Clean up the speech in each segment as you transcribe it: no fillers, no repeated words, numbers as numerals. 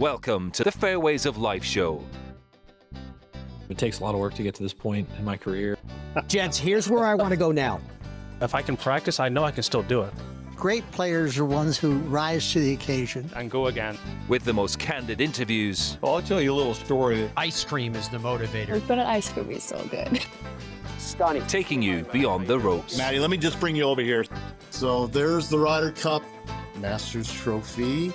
Welcome to the Fairways of Life show. It takes a lot of work to get to this point in my career. Gents, here's where I want to go now. If I can practice, I know I can still do it. Great players are ones who rise to the occasion. And go again. With the most candid interviews. Well, I'll tell you a little story. Ice cream is the motivator. But an ice cream is so good. Stunning. Taking you beyond the ropes. Maddie, let me just bring you over here. So there's the Ryder Cup Masters Trophy.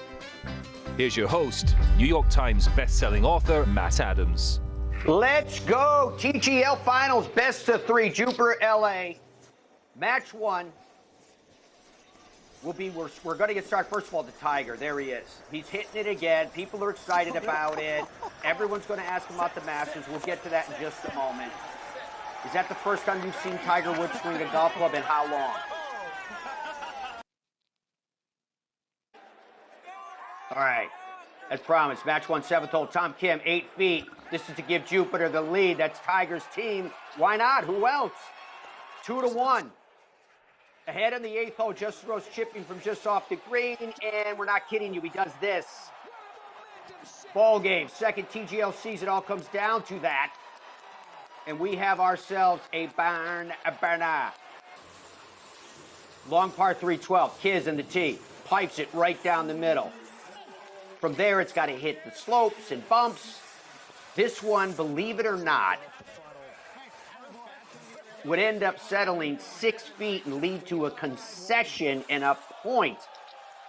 Here's your host, New York Times best-selling author, Matt Adams. Let's go. TGL Finals, best of three, Jupiter, LA. Match one will be, we're going to get started. First of all, the Tiger, there he is. He's hitting it again. People are excited about it. Everyone's going to ask him about the Masters. We'll get to that in just a moment. Is that the first time you've seen Tiger Woods swing a golf club in how long? All right, as promised, match one, 7th hole, Tom Kim, 8 feet. This is to give Jupiter the lead. That's Tiger's team. Why not? Who else? 2-1. Ahead on the 8th hole, just throws chipping from just off the green, and we're not kidding you, he does this. Ball game, second TGL season, all comes down to that. And we have ourselves a burner. Long par 3-12, Kiz in the tee, pipes it right down the middle. From there, it's got to hit the slopes and bumps. This one, believe it or not, would end up settling 6 feet and lead to a concession and a point.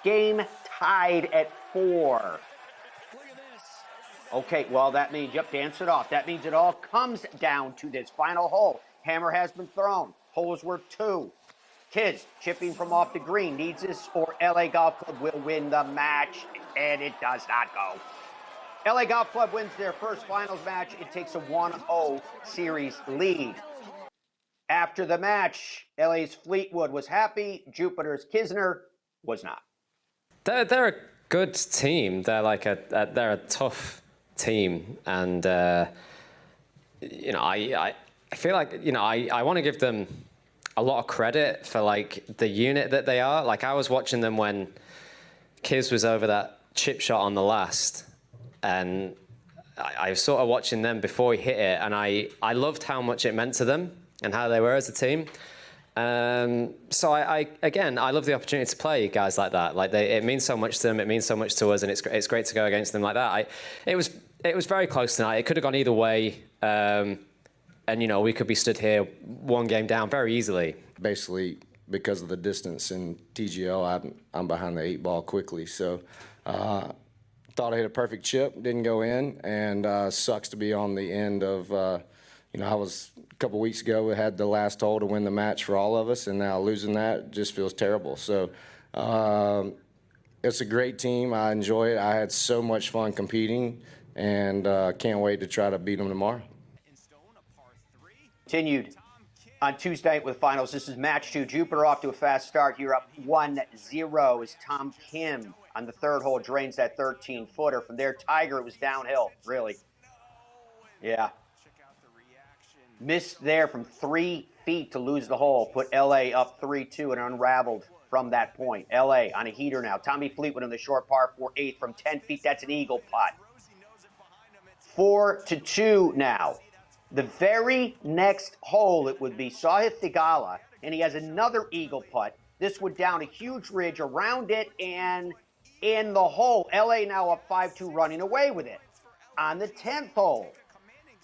Game tied at 4. Okay, well, that means, yep, dance it off. That means it all comes down to this final hole. Hammer has been thrown. Hole is worth 2. Kids chipping from off the green, needs this, or LA Golf Club will win the match, and it does not go. LA Golf Club wins their first finals match. It takes a 1-0 series lead. After the match, LA's Fleetwood was happy. Jupiter's Kisner was not. They're a good team. They're like they're a tough team, and you know, I feel like, you know, I want to give them a lot of credit for like the unit that they are. Like, I was watching them when Kiz was over that chip shot on the last, and I was sort of watching them before he hit it, and I loved how much it meant to them and how they were as a team. So again, I love the opportunity to play guys like that. Like, it means so much to them, it means so much to us, and it's great to go against them like that. It was very close tonight. It could have gone either way. And, you know, we could be stood here one game down very easily. Basically, because of the distance in TGL, I'm behind the 8 ball quickly. So thought I hit a perfect chip, didn't go in, and sucks to be on the end of, you know, I was a couple weeks ago, we had the last hole to win the match for all of us, and now losing that just feels terrible. So it's a great team. I enjoy it. I had so much fun competing, and can't wait to try to beat them tomorrow. Continued on Tuesday night with finals. This is match 2. Jupiter off to a fast start here, up 1-0 as Tom Kim on the 3rd hole drains that 13-footer. From there, Tiger, it was downhill, really. Yeah. Missed there from 3 feet to lose the hole. Put LA up 3-2 and unraveled from that point. LA on a heater now. Tommy Fleetwood on the short par 4-8 from 10 feet. That's an eagle putt. 4-2 now. The very next hole, it would be Sahith Theegala, and he has another eagle putt. This would down a huge ridge around it and in the hole. LA now up 5-2, running away with it. On the 10th hole,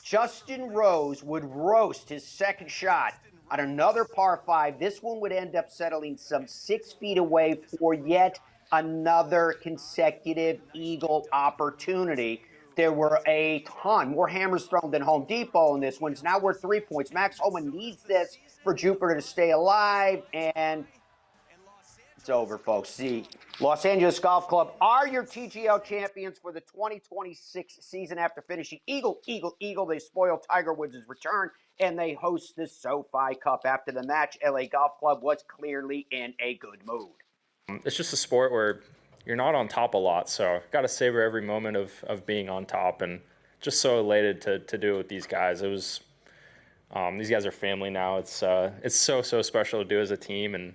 Justin Rose would roast his second shot on another par 5. This one would end up settling some 6 feet away for yet another consecutive eagle opportunity. There were a ton more hammers thrown than Home Depot in this one. It's now worth 3 points. Max Homa needs this for Jupiter to stay alive, and it's over, folks. See, Los Angeles Golf Club are your TGL champions for the 2026 season after finishing Eagle. They spoil Tiger Woods' return, and they host the SoFi Cup. After the match, LA Golf Club was clearly in a good mood. It's just a sport where you're not on top a lot, so got to savor every moment of being on top, and just so elated to do it with these guys. It was these guys are family now. It's so special to do as a team, and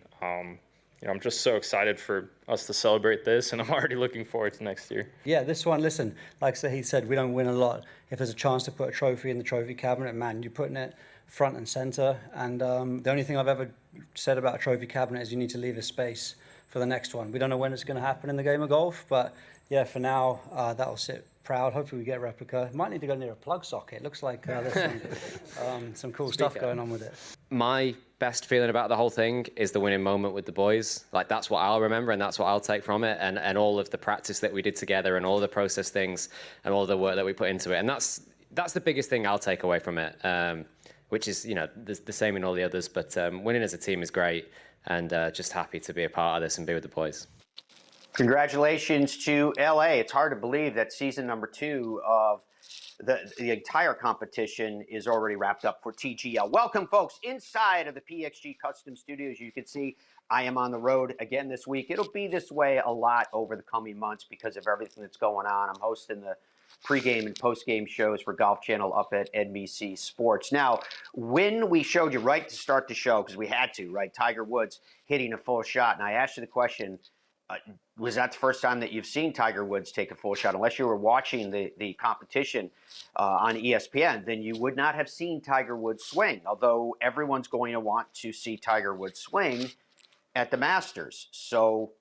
I'm just so excited for us to celebrate this, and I'm already looking forward to next year. Yeah, this one, listen, like he said, we don't win a lot. If there's a chance to put a trophy in the trophy cabinet, man, you're putting it front and center. And the only thing I've ever said about a trophy cabinet is you need to leave a space for the next one. We don't know when it's going to happen in the game of golf, but yeah, for now, that'll sit proud. Hopefully we get a replica. Might need to go near a plug socket. Looks like there's some cool stuff going on with it. My best feeling about the whole thing is the winning moment with the boys. Like, that's what I'll remember, and that's what I'll take from it, and all of the practice that we did together, and all the process things, and all the work that we put into it. And that's the biggest thing I'll take away from it, which is, the same in all the others. But winning as a team is great, and just happy to be a part of this and be with the boys. Congratulations to LA. It's hard to believe that season number 2 of the entire competition is already wrapped up for TGL. Welcome, folks, inside of the PXG Custom Studios. You can see I am on the road again this week. It'll be this way a lot over the coming months because of everything that's going on. I'm hosting the pregame and postgame shows for Golf Channel up at NBC Sports. Now, when we showed you right to start the show, because we had to, right, Tiger Woods hitting a full shot, and I asked you the question, was that the first time that you've seen Tiger Woods take a full shot? Unless you were watching the competition on ESPN, then you would not have seen Tiger Woods swing, although everyone's going to want to see Tiger Woods swing at the Masters. So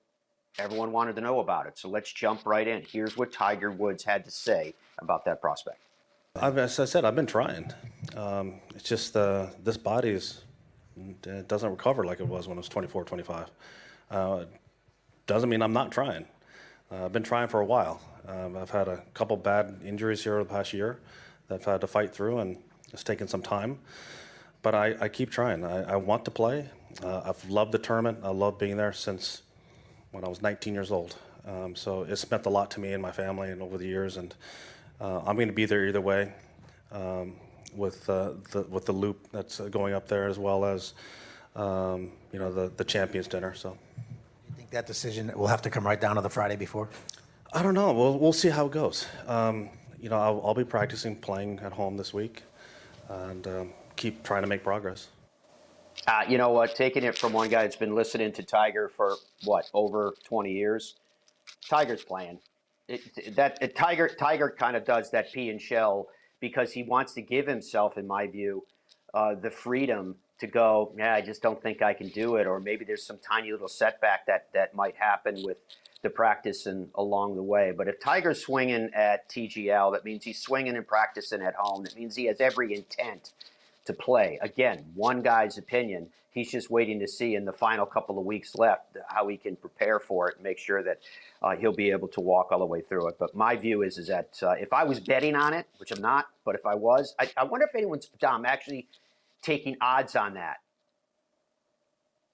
everyone wanted to know about it. So let's jump right in. Here's what Tiger Woods had to say about that prospect. As I said, I've been trying. It's just this body it doesn't recover like it was when I was 24, 25. Doesn't mean I'm not trying. I've been trying for a while. I've had a couple bad injuries here the past year that I've had to fight through, and it's taken some time. But I keep trying. I want to play. I've loved the tournament. I love being there since when I was 19 years old. So it's meant a lot to me and my family and over the years. And I'm going to be there either way with the loop that's going up there, as well as the Champions Dinner. So. That decision will have to come right down to the Friday before? I don't know. We'll see how it goes. I'll be practicing playing at home this week and keep trying to make progress. You know what? Taking it from one guy that's been listening to Tiger for, over 20 years, Tiger's playing. Tiger kind of does that pea and shell because he wants to give himself, in my view, the freedom to go, I just don't think I can do it, or maybe there's some tiny little setback that might happen with the practice and along the way. But if Tiger's swinging at TGL, that means he's swinging and practicing at home. That means he has every intent to play. Again, one guy's opinion. He's just waiting to see in the final couple of weeks left how he can prepare for it and make sure that he'll be able to walk all the way through it. But my view is that if I was betting on it, which I'm not, but if I was, I wonder if anyone's, Dom, actually taking odds on that.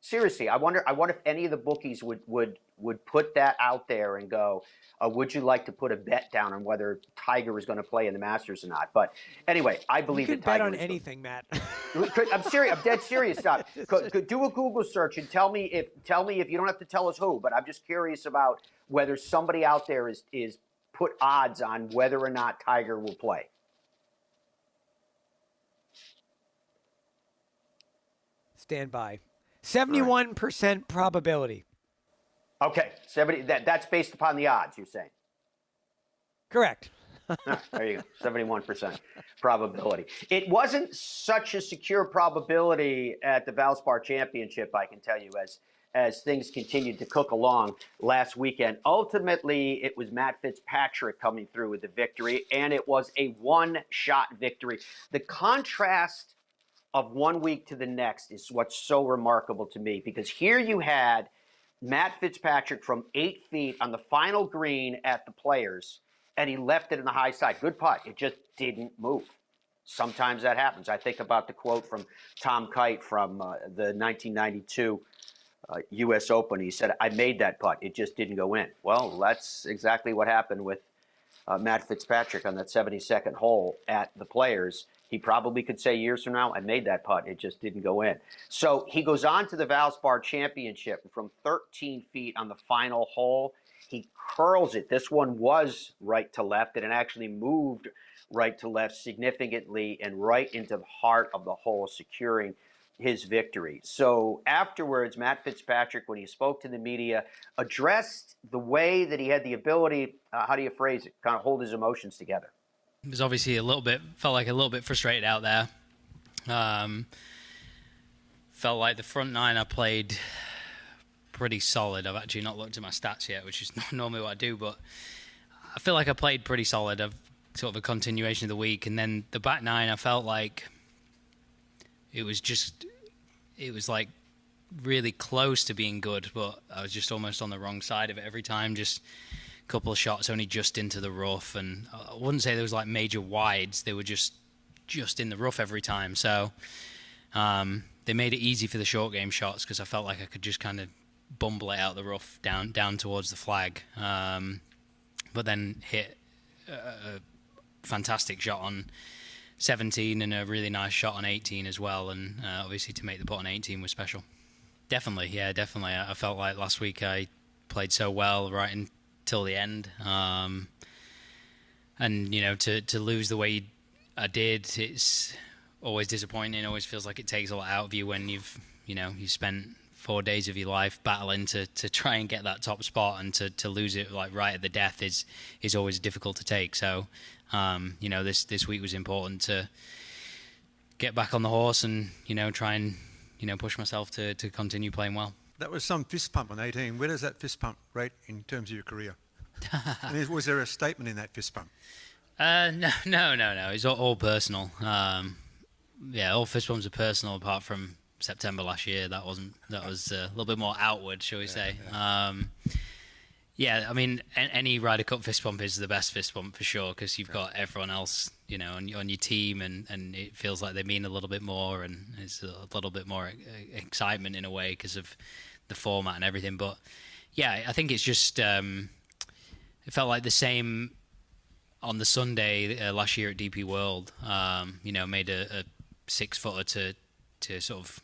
Seriously, I wonder if any of the bookies would put that out there and go, would you like to put a bet down on whether Tiger is going to play in the Masters or not? But anyway, I believe you that can bet Tiger on anything, Matt. I'm serious. I'm dead serious. Stop. Do a Google search and tell me if you don't have to tell us who, but I'm just curious about whether somebody out there is put odds on whether or not Tiger will play. Stand by. 71% probability. Okay, 70. That's based upon the odds, you're saying? Correct. There you go, 71% probability. It wasn't such a secure probability at the Valspar Championship, I can tell you, as things continued to cook along last weekend. Ultimately, it was Matt Fitzpatrick coming through with the victory, and it was a one-shot victory. The contrast of 1 week to the next is what's so remarkable to me, because here you had Matt Fitzpatrick from 8 feet on the final green at the Players, and he left it in the high side. Good putt. It just didn't move. Sometimes that happens. I think about the quote from Tom Kite from the 1992 U.S. Open. He said, I made that putt. It just didn't go in. Well, that's exactly what happened with Matt Fitzpatrick on that 72nd hole at the Players. He probably could say years from now, I made that putt. It just didn't go in. So he goes on to the Valspar Championship from 13 feet on the final hole. He curls it. This one was right to left, and it actually moved right to left significantly and right into the heart of the hole, securing his victory. So afterwards, Matt Fitzpatrick, when he spoke to the media, addressed the way that he had the ability, how do you phrase it, kind of hold his emotions together. He was obviously felt like a little bit frustrated out there. Felt like the front nine I played pretty solid. I've actually not looked at my stats yet, which is not normally what I do, but I feel like I played pretty solid. I've sort of a continuation of the week. And then the back nine, I felt like it was like really close to being good, but I was just almost on the wrong side of it every time. Just a couple of shots only just into the rough. And I wouldn't say there was like major wides. They were just in the rough every time. So they made it easy for the short game shots because I felt like I could just kind of bumble it out the rough down towards the flag. But then hit a fantastic shot on 17 and a really nice shot on 18 as well. And obviously to make the putt on 18 was special. Definitely. I felt like last week I played so well right until the end. And, to lose the way I did, it's always disappointing. It always feels like it takes a lot out of you when you spent 4 days of your life battling to try and get that top spot, and to lose it like right at the death is always difficult to take. So, this week was important to get back on the horse and, try and, push myself to continue playing well. That was some fist pump on 18. Where does that fist pump rate in terms of your career? And was there a statement in that fist pump? No. It's all personal. All fist bumps are personal apart from September last year. That was a little bit more outward, shall we say. I mean, any Ryder Cup fist bump is the best fist bump for sure, because you've got everyone else, on your team, and it feels like they mean a little bit more, and it's a little bit more excitement in a way because of the format and everything. But yeah, I think it's just it felt like the same on the Sunday last year at DP World. Made a 6-footer to sort of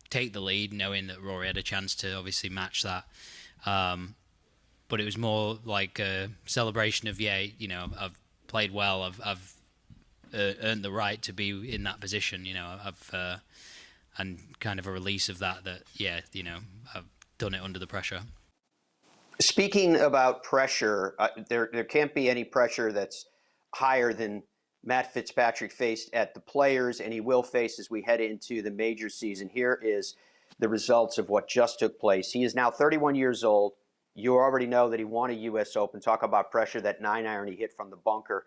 take the lead, knowing that Rory had a chance to obviously match that. But it was more like a celebration of, I've played well, I've earned the right to be in that position, and kind of a release of that, I've done it under the pressure. Speaking about pressure, there can't be any pressure that's higher than Matt Fitzpatrick faced at the Players, and he will face as we head into the major season. Here is the results of what just took place. He is now 31 years old. You already know that he won a U.S. Open. Talk about pressure. That 9-iron he hit from the bunker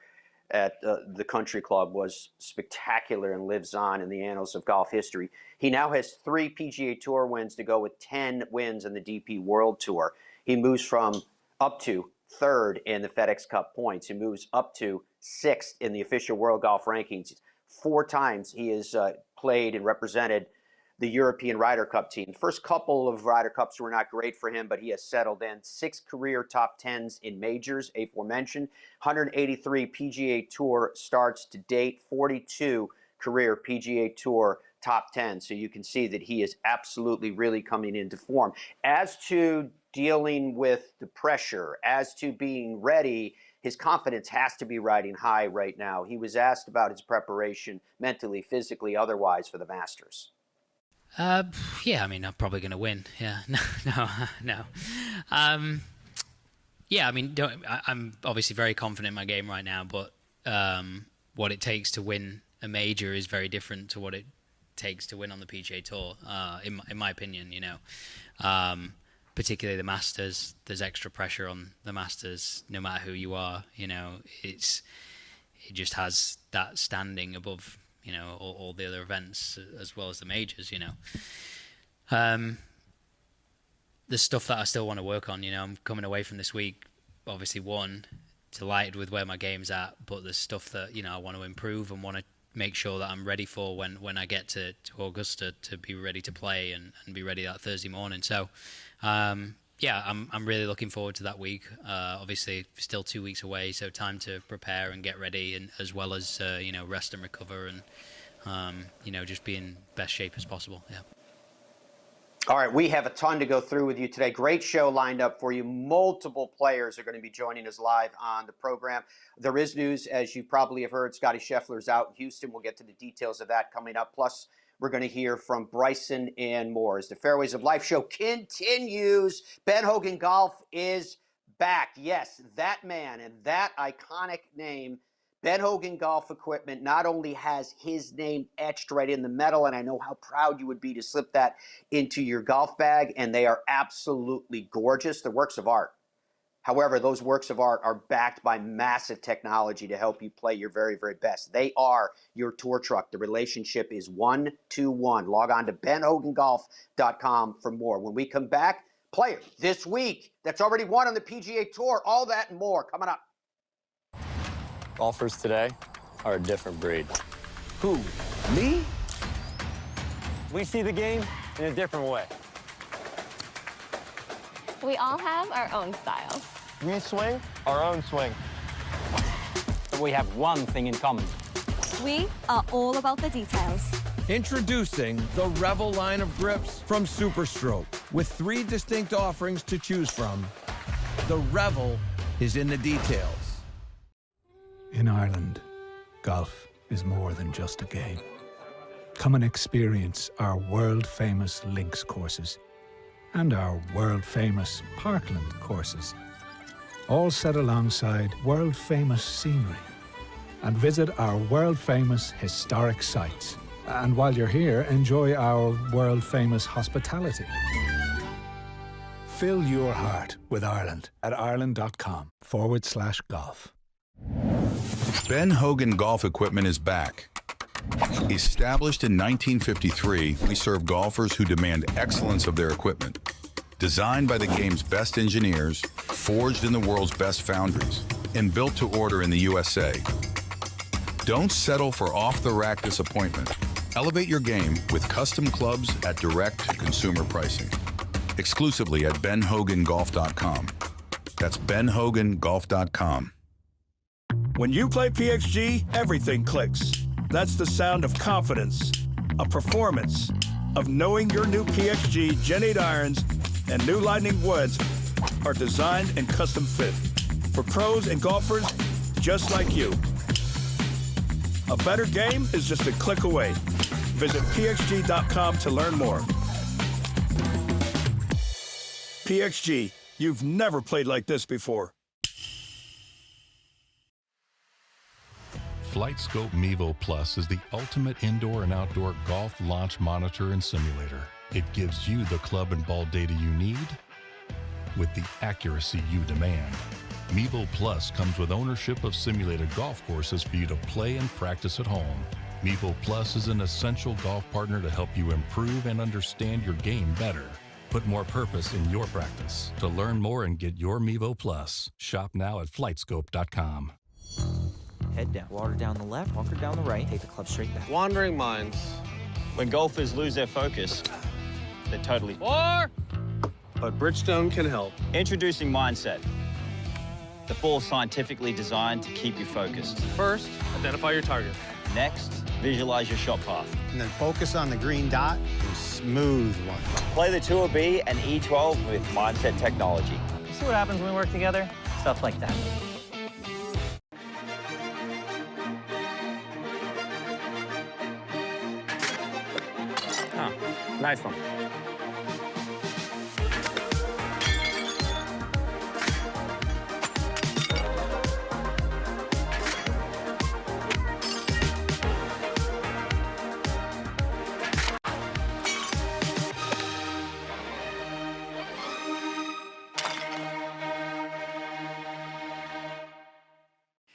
at the Country Club was spectacular and lives on in the annals of golf history. He now has 3 PGA Tour wins to go with 10 wins in the DP World Tour. He moves from up to 3rd in the FedEx Cup points. He moves up to 6th in the official World Golf Rankings. 4 times he has played and represented the European Ryder Cup team. First couple of Ryder Cups were not great for him, but he has settled in. 6 career top 10s in majors, aforementioned. 183 PGA Tour starts to date, 42 career PGA Tour top 10. So you can see that he is absolutely really coming into form. As to dealing with the pressure, as to being ready, his confidence has to be riding high right now. He was asked about his preparation mentally, physically, otherwise for the Masters. I'm probably going to win. Yeah, no. I'm obviously very confident in my game right now, but what it takes to win a major is very different to what it takes to win on the PGA Tour. In my opinion, particularly the Masters, there's extra pressure on the Masters, no matter who you are. It just has that standing above, all the other events as well as the majors. The stuff that I still want to work on. I'm coming away from this week, obviously delighted with where my game's at, but there's stuff that I want to improve and want to make sure that I'm ready for when I get to Augusta to be ready to play and be ready that Thursday morning. So. I'm really looking forward to that week. Obviously, still 2 weeks away, so time to prepare and get ready, and as well as rest and recover, and just be in best shape as possible. Yeah. All right, we have a ton to go through with you today. Great show lined up for you. Multiple players are going to be joining us live on the program. There is news, as you probably have heard. Scottie Scheffler's out in Houston. We'll get to the details of that coming up. Plus, we're going to hear from Bryson and more as the Fairways of Life show continues. Ben Hogan Golf is back. Yes, that man and that iconic name, Ben Hogan Golf Equipment, not only has his name etched right in the metal, and I know how proud you would be to slip that into your golf bag, and they are absolutely gorgeous. They're works of art. However, those works of art are backed by massive technology to help you play your very, very best. They are your tour truck. The relationship is 1-to-1. Log on to benhogangolf.com for more. When we come back, player this week that's already won on the PGA Tour, all that and more coming up. Golfers today are a different breed. Who? Me? We see the game in a different way. We all have our own styles. We swing our own swing. But we have one thing in common. We are all about the details. Introducing the Revel line of grips from Superstroke. With 3 distinct offerings to choose from, the Revel is in the details. In Ireland, golf is more than just a game. Come and experience our world-famous links courses and our world-famous Parkland courses, all set alongside world-famous scenery. And visit our world-famous historic sites. And while you're here, enjoy our world-famous hospitality. Fill your heart with Ireland at ireland.com/golf. Ben Hogan Golf Equipment is back. Established in 1953, we serve golfers who demand excellence of their equipment. Designed by the game's best engineers, forged in the world's best foundries, and built to order in the USA. Don't settle for off-the-rack disappointment. Elevate your game with custom clubs at direct-to-consumer pricing. Exclusively at benhogangolf.com. That's benhogangolf.com. When you play PXG, everything clicks. That's the sound of confidence, of performance, of knowing your new PXG Gen 8 irons and new Lightning Woods are designed and custom fit for pros and golfers just like you. A better game is just a click away. Visit pxg.com to learn more. PXG, you've never played like this before. FlightScope Mevo Plus is the ultimate indoor and outdoor golf launch monitor and simulator. It gives you the club and ball data you need with the accuracy you demand. Mevo Plus comes with ownership of simulated golf courses for you to play and practice at home. Mevo Plus is an essential golf partner to help you improve and understand your game better. Put more purpose in your practice. To learn more and get your Mevo Plus, shop now at flightscope.com. Head down, water down the left, bunker down the right, take the club straight back. Wandering minds. When golfers lose their focus, they're totally... But Bridgestone can help. Introducing Mindset. The ball scientifically designed to keep you focused. First, identify your target. Next, visualize your shot path. And then focus on the green dot and smooth one. Play the Tour B and E12 with Mindset technology. You see what happens when we work together? Stuff like that. Oh, nice one.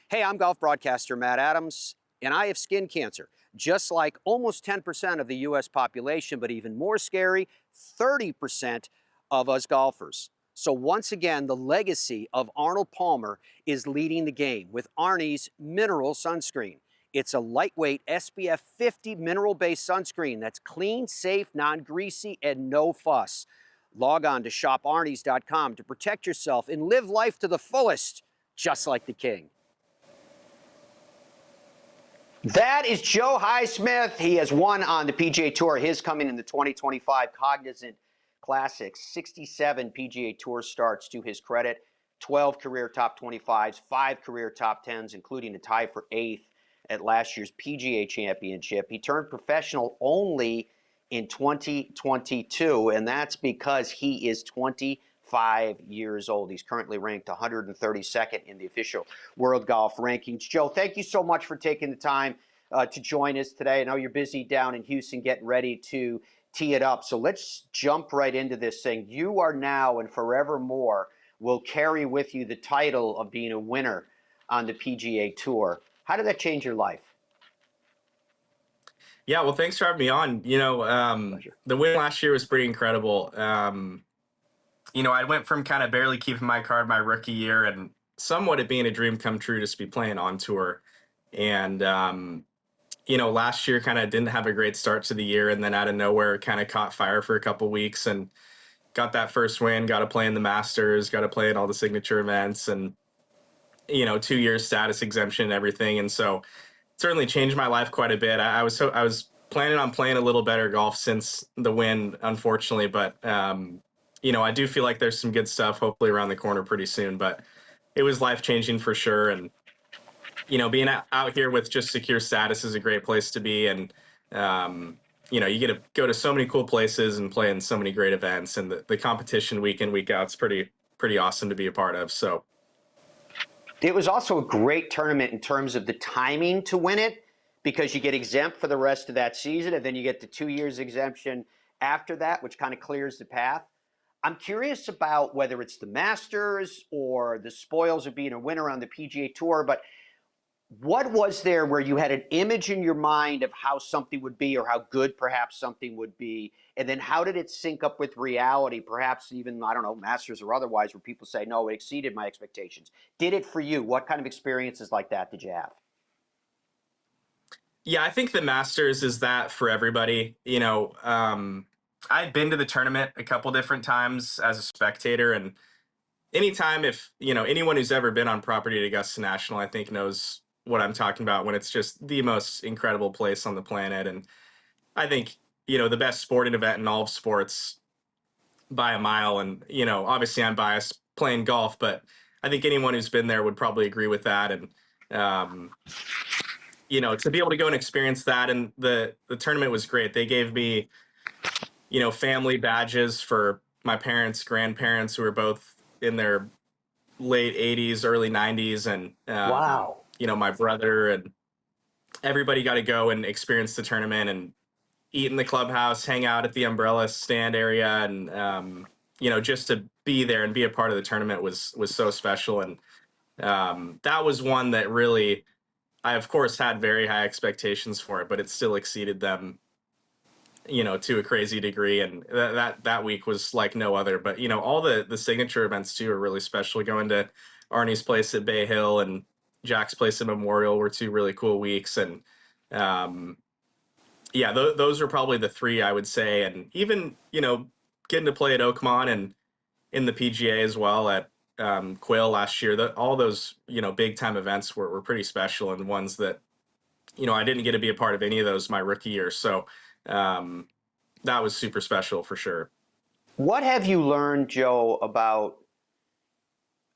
Hey, I'm golf broadcaster Matt Adams, and I have skin cancer, just like almost 10% of the U.S. population, but even more scary, 30% of us golfers. So once again, the legacy of Arnold Palmer is leading the game with Arnie's Mineral Sunscreen. It's a lightweight SPF 50 mineral-based sunscreen that's clean, safe, non-greasy, and no fuss. Log on to shoparnies.com to protect yourself and live life to the fullest, just like the king. That is Joe Highsmith. He has won on the PGA Tour. His coming in the 2025 Cognizant Classic. 67 PGA Tour starts to his credit. 12 career top 25s, 5 career top 10s, including a tie for 8th at last year's PGA Championship. He turned professional only in 2022, and that's because he is 25 years old. He's currently ranked 132nd in the official World Golf Rankings. Joe, thank you so much for taking the time to join us today. I know you're busy down in Houston getting ready to tee it up, so let's jump right into this thing. You are now and forevermore will carry with you the title of being a winner on the PGA Tour. How did that change your life? Yeah, well, thanks for having me on. The win last year was pretty incredible. I went from kind of barely keeping my card my rookie year and somewhat it being a dream come true just to be playing on tour. And, last year kind of didn't have a great start to the year, and then out of nowhere kind of caught fire for a couple weeks and got that first win, got to play in the Masters, got to play in all the signature events, and 2 years status exemption and everything. And so it certainly changed my life quite a bit. I was planning on playing a little better golf since the win, unfortunately, but I do feel like there's some good stuff hopefully around the corner pretty soon. But it was life-changing for sure. And being out here with just secure status is a great place to be. And you get to go to so many cool places and play in so many great events, and the competition week in, week out is pretty awesome to be a part of. So it was also a great tournament in terms of the timing to win it, because you get exempt for the rest of that season, and then you get the 2 years exemption after that, which kind of clears the path. I'm curious about whether it's the Masters or the spoils of being a winner on the PGA Tour, but what was there where you had an image in your mind of how something would be or how good perhaps something would be, and then how did it sync up with reality, perhaps even, I don't know, Masters or otherwise, where people say, no, it exceeded my expectations? Did it for you? What kind of experiences like that did you have? Yeah, I think the Masters is that for everybody. I'd been to the tournament a couple different times as a spectator, and anytime if, anyone who's ever been on property at Augusta National, I think knows what I'm talking about when it's just the most incredible place on the planet. And I think, the best sporting event in all of sports by a mile. And, obviously I'm biased playing golf, but I think anyone who's been there would probably agree with that. And, to be able to go and experience that, and the tournament was great. They gave me, family badges for my parents, grandparents, who were both in their late 80s, early 90s. And, wow. My brother and everybody got to go and experience the tournament and eat in the clubhouse, hang out at the umbrella stand area. And, just to be there and be a part of the tournament was so special. And that was one that really, I, of course, had very high expectations for it, but it still exceeded them, to a crazy degree. And that week was like no other. But, all the signature events, too, are really special. Going to Arnie's place at Bay Hill and Jack's place at Memorial were two really cool weeks. And, those are probably the three, I would say. And even, getting to play at Oakmont and in the PGA as well at Quail last year, all those, big time events were pretty special, and ones that, I didn't get to be a part of any of those my rookie year. So that was super special for sure. What have you learned, Joe, about,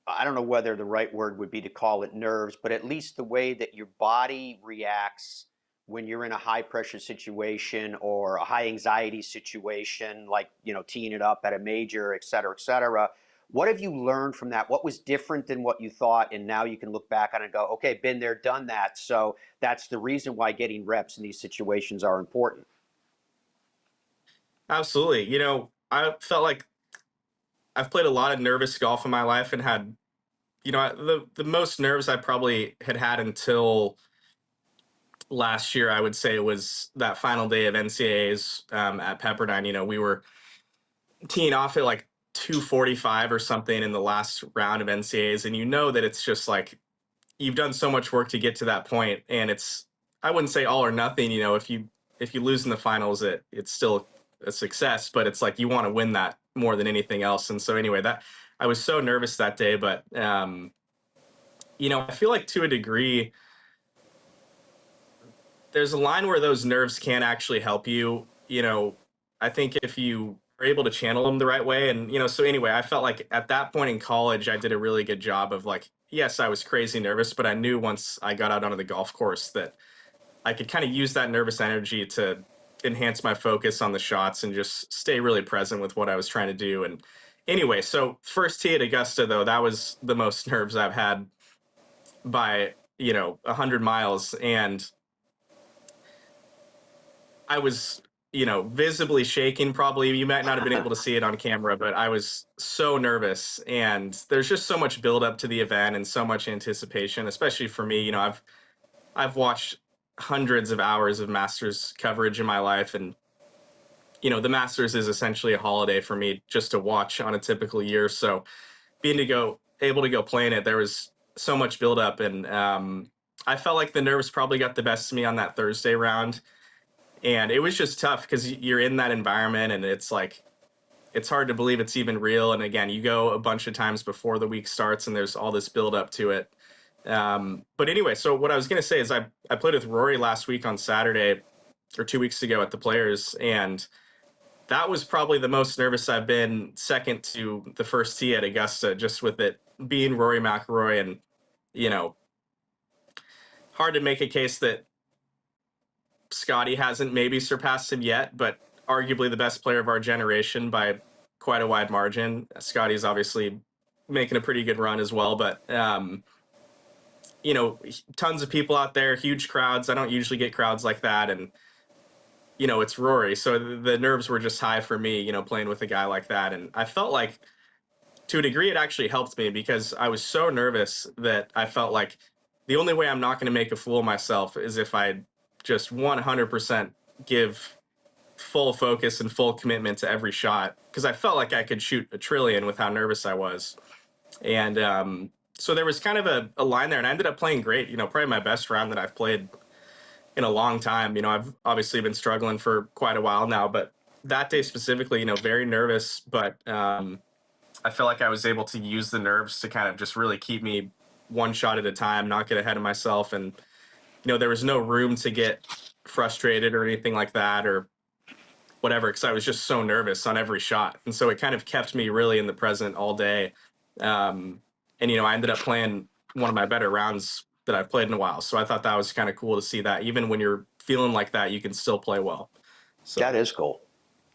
I don't know whether the right word would be to call it nerves, but at least the way that your body reacts when you're in a high pressure situation or a high anxiety situation, like, teeing it up at a major, et cetera, et cetera. What have you learned from that? What was different than what you thought? And now you can look back on it and go, okay, been there, done that. So that's the reason why getting reps in these situations are important. Absolutely. I felt like I've played a lot of nervous golf in my life and had, the most nerves I probably had until last year, I would say, was that final day of NCAAs at Pepperdine. We were teeing off at like 2:45 or something in the last round of NCAAs, and that it's just like you've done so much work to get to that point, and it's, I wouldn't say all or nothing. If you lose in the finals, it's still a success, but it's like you want to win that more than anything else. And so anyway, that I was so nervous that day, but I feel like to a degree there's a line where those nerves can actually help you. I think if you are able to channel them the right way. And, so anyway, I felt like at that point in college, I did a really good job of like yes, I was crazy nervous, but I knew once I got out onto the golf course that I could kind of use that nervous energy to enhance my focus on the shots and just stay really present with what I was trying to do. And anyway, so first tee at Augusta, though, that was the most nerves I've had by, 100 miles. And I was, visibly shaking probably. You might not have been able to see it on camera, but I was so nervous. And there's just so much build up to the event and so much anticipation, especially for me. I've watched hundreds of hours of Masters coverage in my life. And, the Masters is essentially a holiday for me just to watch on a typical year. So being able to go play in it, there was so much build up. And I felt like the nerves probably got the best of me on that Thursday round. And it was just tough because you're in that environment and it's like, it's hard to believe it's even real. And again, you go a bunch of times before the week starts and there's all this build up to it. But anyway, so what I was going to say is I played with Rory last week on Saturday or 2 weeks ago at the Players. And that was probably the most nervous I've been, second to the first tee at Augusta, just with it being Rory McIlroy. And, hard to make a case that Scotty hasn't maybe surpassed him yet, but arguably the best player of our generation by quite a wide margin. Scotty's obviously making a pretty good run as well, but tons of people out there, huge crowds. I don't usually get crowds like that, and it's Rory, so the nerves were just high for me, playing with a guy like that. And I felt like, to a degree, it actually helped me because I was so nervous that I felt like the only way I'm not going to make a fool of myself is if I just 100% give full focus and full commitment to every shot, because I felt like I could shoot a trillion with how nervous I was. And so there was kind of a line there, and I ended up playing great, probably my best round that I've played in a long time. I've obviously been struggling for quite a while now, but that day specifically, very nervous, but I feel like I was able to use the nerves to kind of just really keep me one shot at a time, not get ahead of myself. And there was no room to get frustrated or anything like that or whatever, because I was just so nervous on every shot. And so it kind of kept me really in the present all day. And, I ended up playing one of my better rounds that I've played in a while. So I thought that was kind of cool to see that even when you're feeling like that, you can still play well. So that is cool.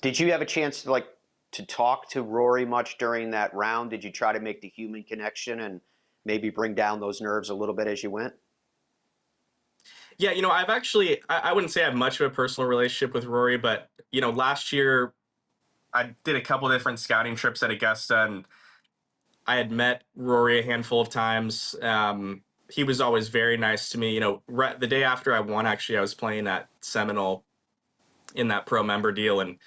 Did you have a chance to talk to Rory much during that round? Did you try to make the human connection and maybe bring down those nerves a little bit as you went? Yeah, I've actually, I wouldn't say I have much of a personal relationship with Rory, but, last year I did a couple different scouting trips at Augusta, and I had met Rory a handful of times. He was always very nice to me. The day after I won, actually, I was playing at Seminole in that pro member deal, and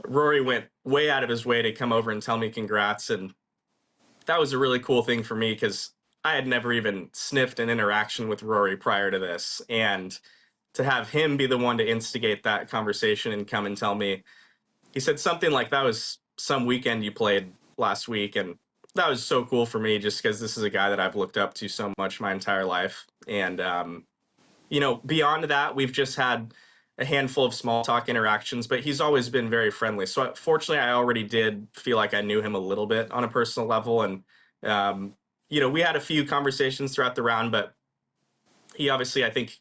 Rory went way out of his way to come over and tell me congrats. And that was a really cool thing for me because I had never even sniffed an interaction with Rory prior to this. And to have him be the one to instigate that conversation and come and tell me, he said something like, that was some weekend you played last week. And that was so cool for me just because this is a guy that I've looked up to so much my entire life. And, beyond that, we've just had a handful of small talk interactions, but he's always been very friendly. So fortunately, I already did feel like I knew him a little bit on a personal level. And, we had a few conversations throughout the round, but he obviously, I think,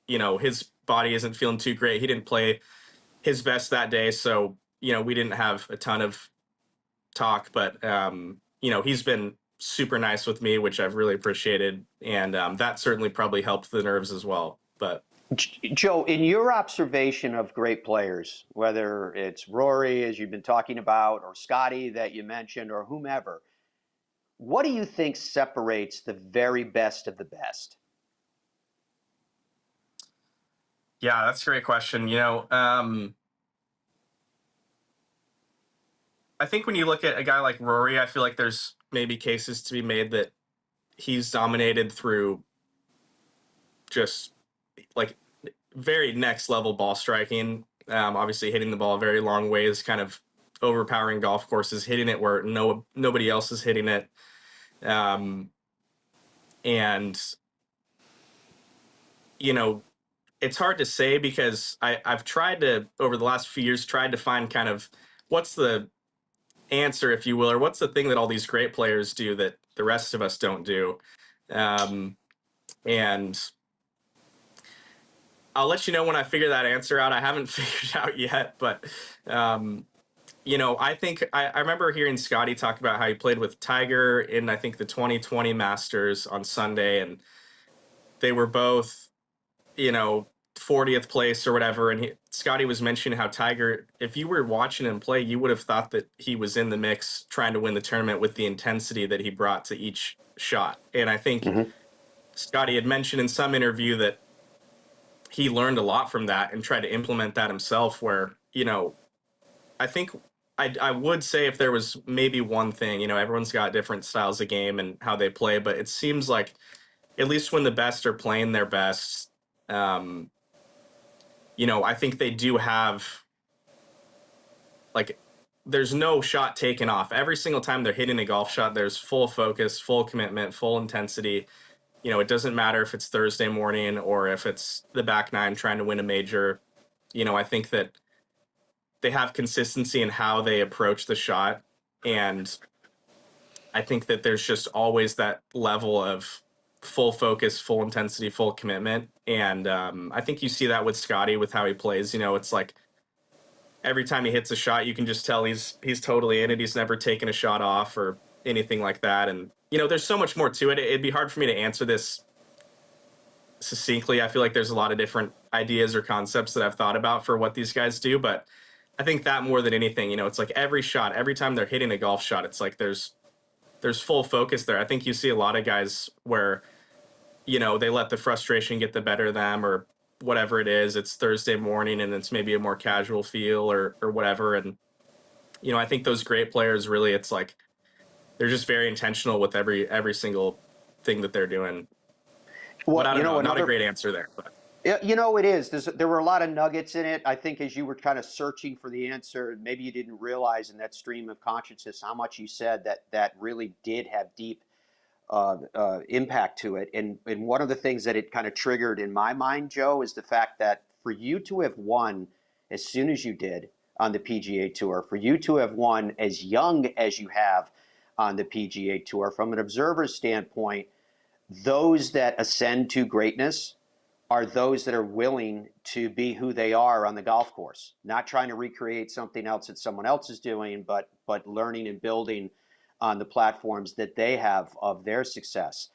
his body isn't feeling too great. He didn't play his best that day. So, we didn't have a ton of talk, but, he's been super nice with me, which I've really appreciated. And that certainly probably helped the nerves as well. But Joe, in your observation of great players, whether it's Rory, as you've been talking about, or Scotty that you mentioned, or whomever, what do you think separates the very best of the best? Yeah, that's a great question. I think when you look at a guy like Rory, I feel like there's maybe cases to be made that he's dominated through just like very next level ball striking. Obviously hitting the ball a very long ways, kind of overpowering golf courses, hitting it where nobody else is hitting it. And, it's hard to say because I've tried to, over the last few years, tried to find kind of what's the answer, if you will, or what's the thing that all these great players do that the rest of us don't do. And I'll let you know when I figure that answer out. I haven't figured it out yet, but you know, I think I remember hearing Scotty talk about how he played with Tiger in, I think, the 2020 Masters on Sunday, and they were both, you know, 40th place or whatever. And Scotty was mentioning how Tiger, if you were watching him play, you would have thought that he was in the mix trying to win the tournament with the intensity that he brought to each shot. And I think Scotty had mentioned in some interview that he learned a lot from that and tried to implement that himself, where, you know, I think I would say if there was maybe one thing, you know, everyone's got different styles of game and how they play, but it seems like at least when the best are playing their best, you know, I think they do have, like, there's no shot taken off. Every single time they're hitting a golf shot, there's full focus, full commitment, full intensity. You know, it doesn't matter if it's Thursday morning or if it's the back nine trying to win a major. You know, I think that they have consistency in how they approach the shot. And I think that there's just always that level of full focus, full intensity, full commitment. And I think you see that with Scotty, with how he plays. You know, it's like every time he hits a shot, you can just tell he's totally in it. He's never taken a shot off or anything like that. And, you know, there's so much more to it. It'd be hard for me to answer this succinctly. I feel like there's a lot of different ideas or concepts that I've thought about for what these guys do, but I think that more than anything, you know, it's like every shot, every time they're hitting a golf shot, it's like there's full focus there. I think you see a lot of guys where, you know, they let the frustration get the better of them or whatever it is. It's Thursday morning and it's maybe a more casual feel or whatever. And, you know, I think those great players really, it's like they're just very intentional with every single thing that they're doing. Well, but I don't you know, not a great answer there. But. Yeah, you know, it is. There were a lot of nuggets in it. I think as you were kind of searching for the answer, maybe you didn't realize in that stream of consciousness how much you said that really did have deep impact to it. And one of the things that it kind of triggered in my mind, Joe, is the fact that for you to have won as soon as you did on the PGA Tour, for you to have won as young as you have on the PGA Tour, from an observer's standpoint, those that ascend to greatness are those that are willing to be who they are on the golf course, not trying to recreate something else that someone else is doing, but learning and building on the platforms that they have of their success.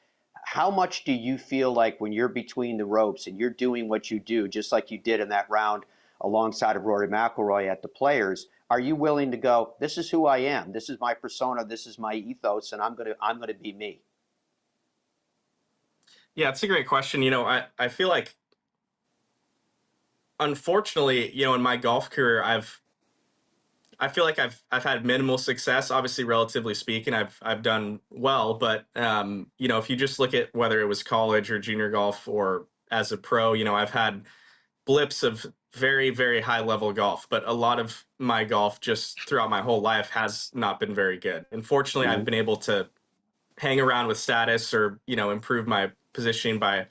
How much do you feel like when you're between the ropes and you're doing what you do, just like you did in that round alongside of Rory McIlroy at the Players, are you willing to go, this is who I am, this is my persona, this is my ethos, and I'm gonna be me? Yeah, it's a great question. You know, I feel like, unfortunately, you know, in my golf career, I feel like I've had minimal success. Obviously, relatively speaking, I've done well, but you know, if you just look at whether it was college or junior golf or as a pro, you know, I've had blips of very, very high level golf, but a lot of my golf just throughout my whole life has not been very good. Unfortunately, I've been able to hang around with status or, you know, improve my positioning by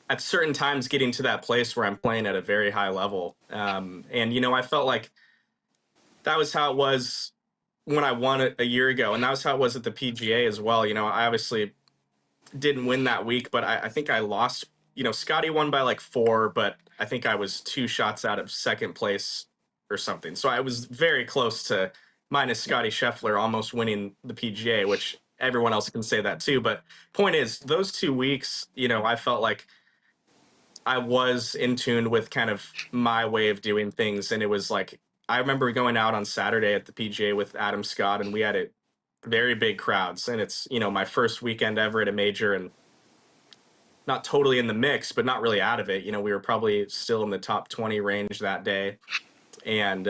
at certain times getting to that place where I'm playing at a very high level. And, you know, I felt like that was how it was when I won a year ago. And that was how it was at the PGA as well. You know, I obviously didn't win that week, but I think I lost. You know, Scotty won by like 4, but I think I was 2 shots out of second place or something. So I was very close to, minus Scotty Scheffler, almost winning the PGA, which everyone else can say that too. But point is, those 2 weeks, you know, I felt like I was in tune with kind of my way of doing things. And it was like, I remember going out on Saturday at the PGA with Adam Scott, and we had a very big crowds. And it's, you know, my first weekend ever at a major, and not totally in the mix, but not really out of it. You know, we were probably still in the top 20 range that day. And,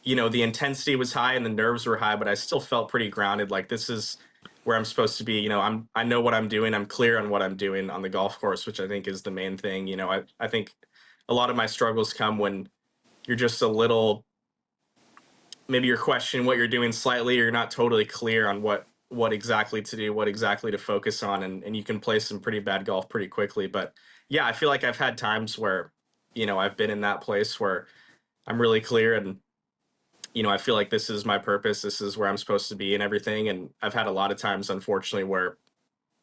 you know, the intensity was high and the nerves were high, but I still felt pretty grounded. Like, this is where I'm supposed to be. You know, I know what I'm doing. I'm clear on what I'm doing on the golf course, which I think is the main thing. You know, I think a lot of my struggles come when you're just a little, maybe you're questioning what you're doing slightly, or you're not totally clear on what exactly to do, what exactly to focus on. And you can play some pretty bad golf pretty quickly. But yeah, I feel like I've had times where, you know, I've been in that place where I'm really clear and, you know, I feel like this is my purpose. This is where I'm supposed to be and everything. And I've had a lot of times, unfortunately, where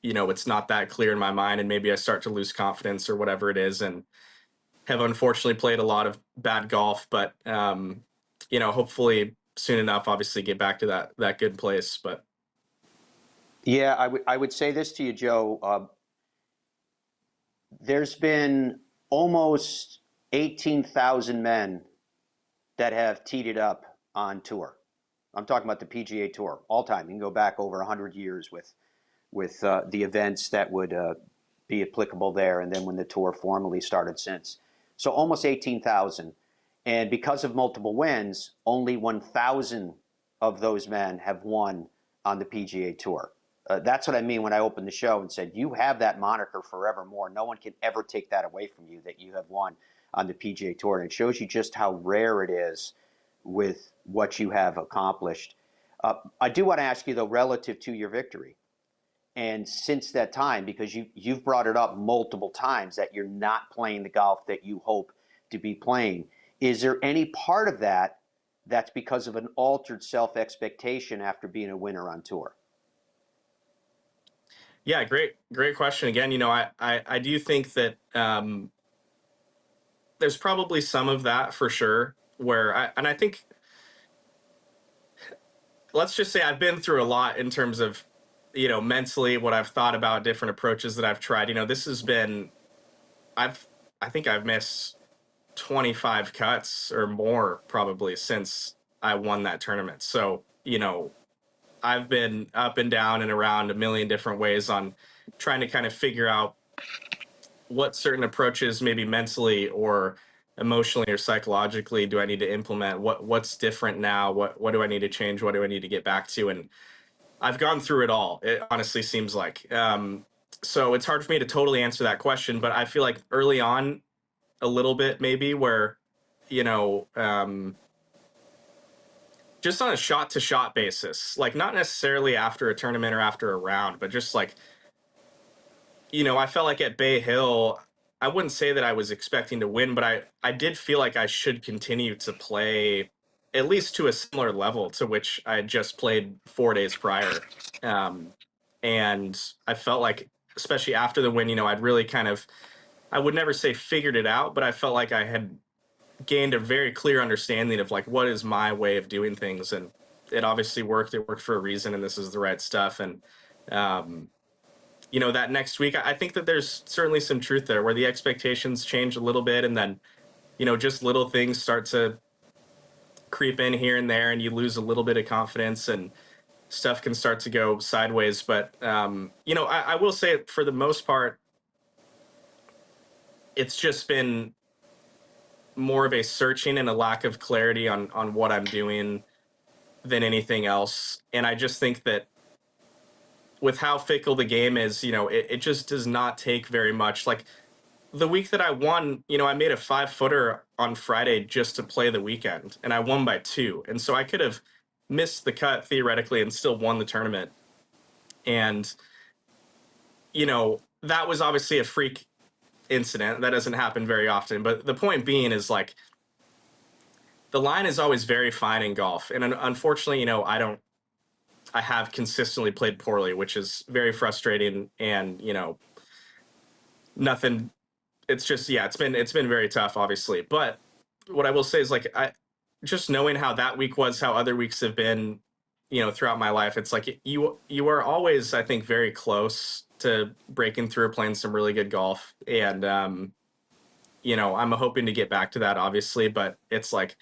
it's not that clear in my mind, and maybe I start to lose confidence or whatever it is, and have unfortunately played a lot of bad golf. But hopefully soon enough, obviously get back to that good place. But yeah, I would say this to you, Joe. There's been almost 18,000 men that have teed it up on tour. I'm talking about the PGA Tour all time. You can go back over 100 years with the events that would be applicable there, and then when the tour formally started since. So almost 18,000. And because of multiple wins, only 1,000 of those men have won on the PGA Tour. That's what I mean when I opened the show and said, you have that moniker forevermore. No one can ever take that away from you, that you have won on the PGA Tour. And it shows you just how rare it is with what you have accomplished. I do want to ask you, though, relative to your victory. And since that time, because you've brought it up multiple times that you're not playing the golf that you hope to be playing, is there any part of that that's because of an altered self-expectation after being a winner on tour? yeah, great question. Again, I do think that there's probably some of that for sure, where I think, let's just say I've been through a lot in terms of, mentally, what I've thought about, different approaches that I've tried. This has been, I think I've missed 25 cuts or more probably since I won that tournament. So, I've been up and down and around a million different ways on trying to kind of figure out what certain approaches, maybe mentally or emotionally or psychologically, do I need to implement? What's different now? What do I need to change? What do I need to get back to? And I've gone through it all, it honestly seems like. So it's hard for me to totally answer that question, but I feel like early on, a little bit maybe, where, just on a shot-to-shot basis, like not necessarily after a tournament or after a round, but just like, I felt like at Bay Hill, I wouldn't say that I was expecting to win, but I did feel like I should continue to play at least to a similar level to which I had just played 4 days prior. And I felt like, especially after the win, I'd really kind of, I would never say figured it out, but I felt like I had gained a very clear understanding of like, what is my way of doing things. And it obviously worked. It worked for a reason, and this is the right stuff. And, that next week, I think that there's certainly some truth there, where the expectations change a little bit, and then, just little things start to creep in here and there, and you lose a little bit of confidence, and stuff can start to go sideways. But, I will say, for the most part, it's just been more of a searching and a lack of clarity on what I'm doing than anything else. And I just think that with how fickle the game is, it just does not take very much. Like the week that I won, I made a 5-footer on Friday just to play the weekend, and I won by 2. And so I could have missed the cut theoretically and still won the tournament. And, that was obviously a freak incident. That doesn't happen very often. But the point being is, like, the line is always very fine in golf. And unfortunately, I have consistently played poorly, which is very frustrating. And, nothing, it's just, yeah, it's been very tough, obviously. But what I will say is, like, just knowing how that week was, how other weeks have been, throughout my life, it's like you are always, I think, very close to breaking through, playing some really good golf. And, I'm hoping to get back to that, obviously, but it's like,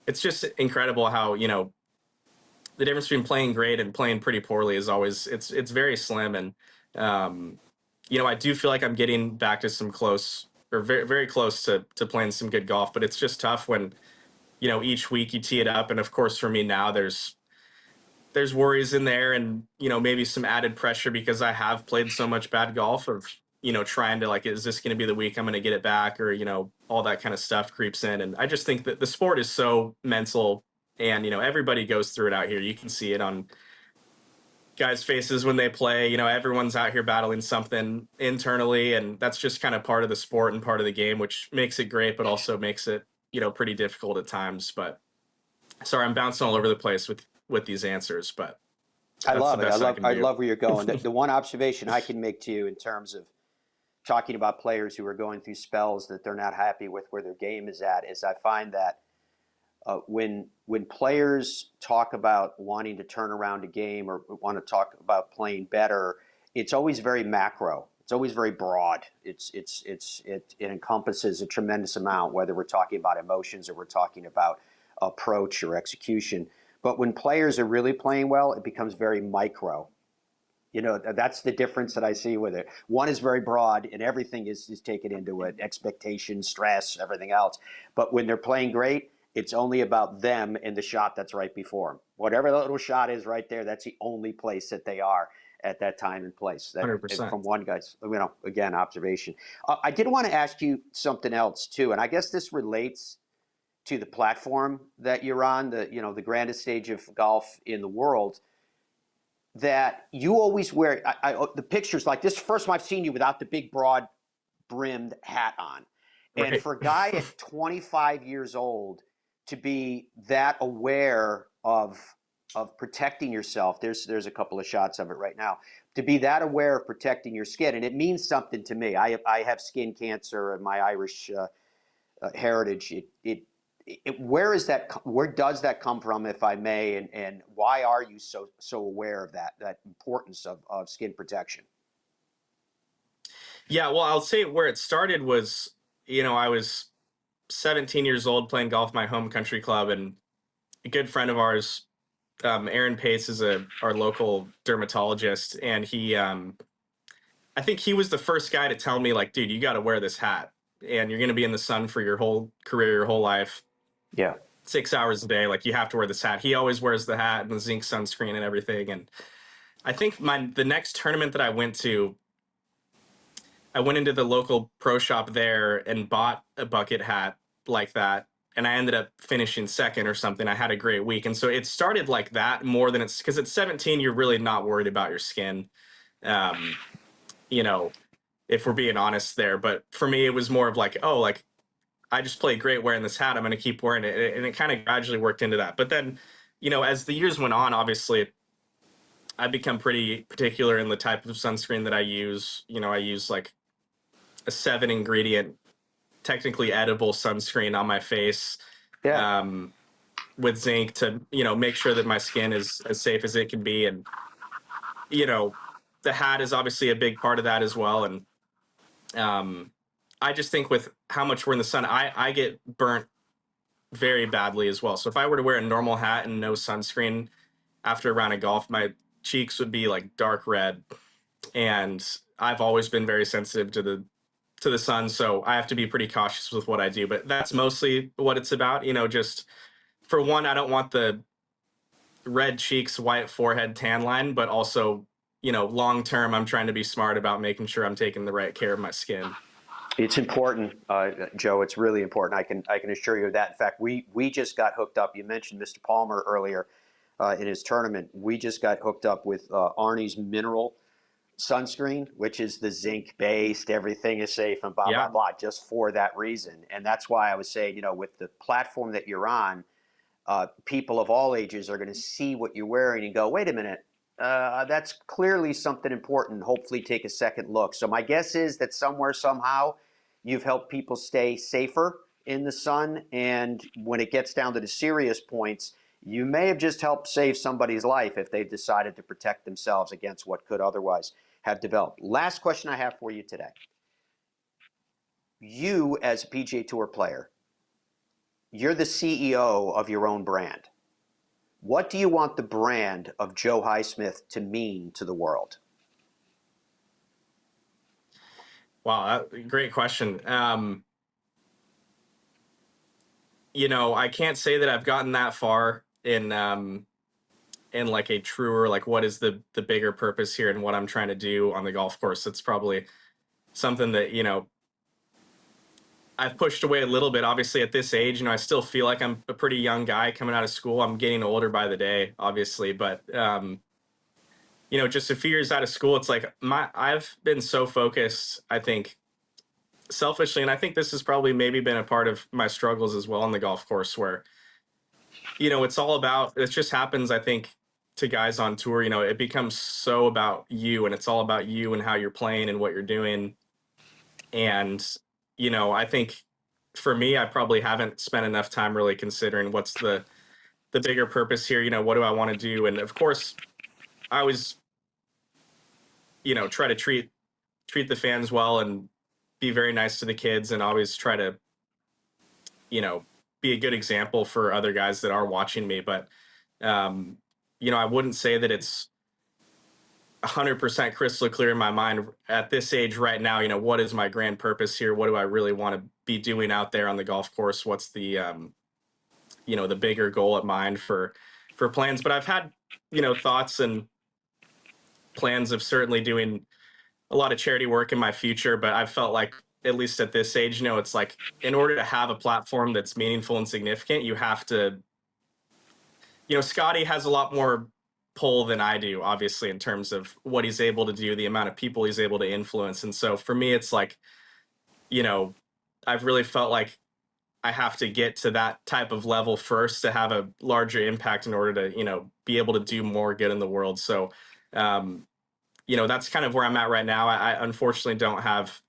it's just incredible how, the difference between playing great and playing pretty poorly is always, it's very slim. And, I do feel like I'm getting back to some close, or very, very close to playing some good golf, but it's just tough when, each week you tee it up. And of course, for me now, there's worries in there, and, maybe some added pressure because I have played so much bad golf of, trying to, like, is this going to be the week I'm going to get it back, or, all that kind of stuff creeps in. And I just think that the sport is so mental, and, everybody goes through it out here. You can see it on guys' faces when they play. Everyone's out here battling something internally, and that's just kind of part of the sport and part of the game, which makes it great, but also makes it, pretty difficult at times. But sorry, I'm bouncing all over the place with these answers, but I love it. I do. love where you're going. The one observation I can make to you in terms of talking about players who are going through spells that they're not happy with where their game is at is I find that when players talk about wanting to turn around a game or want to talk about playing better, it's always very macro. It's always very broad. It encompasses a tremendous amount, whether we're talking about emotions or we're talking about approach or execution. But when players are really playing well, it becomes very micro. You know, that's the difference that I see with it. One is very broad and everything is taken into it, expectation, stress, everything else. But when they're playing great, it's only about them and the shot that's right before them. Whatever the little shot is right there, that's the only place that they are at that time and place. That, 100%. From one guy's, you know, again, observation. I did want to ask you something else too, and I guess this relates to the platform that you're on, the grandest stage of golf in the world. That you always wear the pictures like this. First time I've seen you without the big broad brimmed hat on, and Right. for a guy at 25 years old to be that aware of protecting yourself. There's a couple of shots of it right now. To be that aware of protecting your skin, and it means something to me. I have skin cancer and my Irish heritage. Where does that come from, if I may, and why are you so aware of that importance of skin protection? Yeah, well, I'll say where it started was, I was 17 years old playing golf at my home country club, and a good friend of ours, Aaron Pace, is our local dermatologist, and he, I think he was the first guy to tell me, like, dude, you got to wear this hat, and you're going to be in the sun for your whole career, your whole life. Yeah. 6 hours a day, like, you have to wear this hat. He always wears the hat and the zinc sunscreen and everything. And I think the next tournament that I went to, I went into the local pro shop there and bought a bucket hat like that. And I ended up finishing second or something. I had a great week. And so it started like that more than it's, because at 17, you're really not worried about your skin, if we're being honest there. But for me, it was more of like, oh, like, I just play great wearing this hat. I'm going to keep wearing it. And it kind of gradually worked into that. But then, as the years went on, obviously, I've become pretty particular in the type of sunscreen that I use. I use like a 7-ingredient, technically edible sunscreen on my face, with zinc to, make sure that my skin is as safe as it can be. And, the hat is obviously a big part of that as well. And I just think with how much we're in the sun, I get burnt very badly as well. So if I were to wear a normal hat and no sunscreen after a round of golf, my cheeks would be like dark red. And I've always been very sensitive to the sun, so I have to be pretty cautious with what I do. But that's mostly what it's about. Just for one, I don't want the red cheeks, white forehead, tan line, but also, long term, I'm trying to be smart about making sure I'm taking the right care of my skin. It's important, Joe. It's really important. I can assure you of that. In fact, we just got hooked up. You mentioned Mr. Palmer earlier in his tournament. We just got hooked up with Arnie's mineral sunscreen, which is the zinc based. Everything is safe and blah blah blah. Just for that reason, and that's why I was saying, with the platform that you're on, people of all ages are going to see what you're wearing and go, wait a minute. That's clearly something important. Hopefully take a second look. So my guess is that somewhere, somehow, you've helped people stay safer in the sun. And when it gets down to the serious points, you may have just helped save somebody's life if they've decided to protect themselves against what could otherwise have developed. Last question I have for you today. You, as a PGA Tour player, you're the CEO of your own brand. What do you want the brand of Joe Highsmith to mean to the world? Wow, great question. I can't say that I've gotten that far in like a truer, like, what is the bigger purpose here and what I'm trying to do on the golf course. It's probably something that, I've pushed away a little bit. Obviously at this age, I still feel like I'm a pretty young guy coming out of school. I'm getting older by the day, obviously, but just a few years out of school, it's like I've been so focused, I think, selfishly, and I think this has probably maybe been a part of my struggles as well on the golf course, where, it's all about, it just happens, I think, to guys on tour, you know, it becomes so about you, and it's all about you and how you're playing and what you're doing. And, you know, I think for me, I probably haven't spent enough time really considering what's the bigger purpose here. You know, what do I want to do? And of course, I always, you know, try to treat the fans well and be very nice to the kids, and always try to, you know, be a good example for other guys that are watching me. But, you know, I wouldn't say that it's 100% crystal clear in my mind at this age right now. You know, what is my grand purpose here? What do I really want to be doing out there on the golf course? What's the, you know, the bigger goal at mind for plans? But I've had, you know, thoughts and plans of certainly doing a lot of charity work in my future. But I've felt like, at least at this age, you know, it's like, in order to have a platform that's meaningful and significant, you have to, you know, Scotty has a lot more pull than I do, obviously, in terms of what he's able to do, the amount of people he's able to influence. And so for me, it's like, you know, I've really felt like I have to get to that type of level first to have a larger impact in order to, you know, be able to do more good in the world. So, you know, that's kind of where I'm at right now. I unfortunately don't have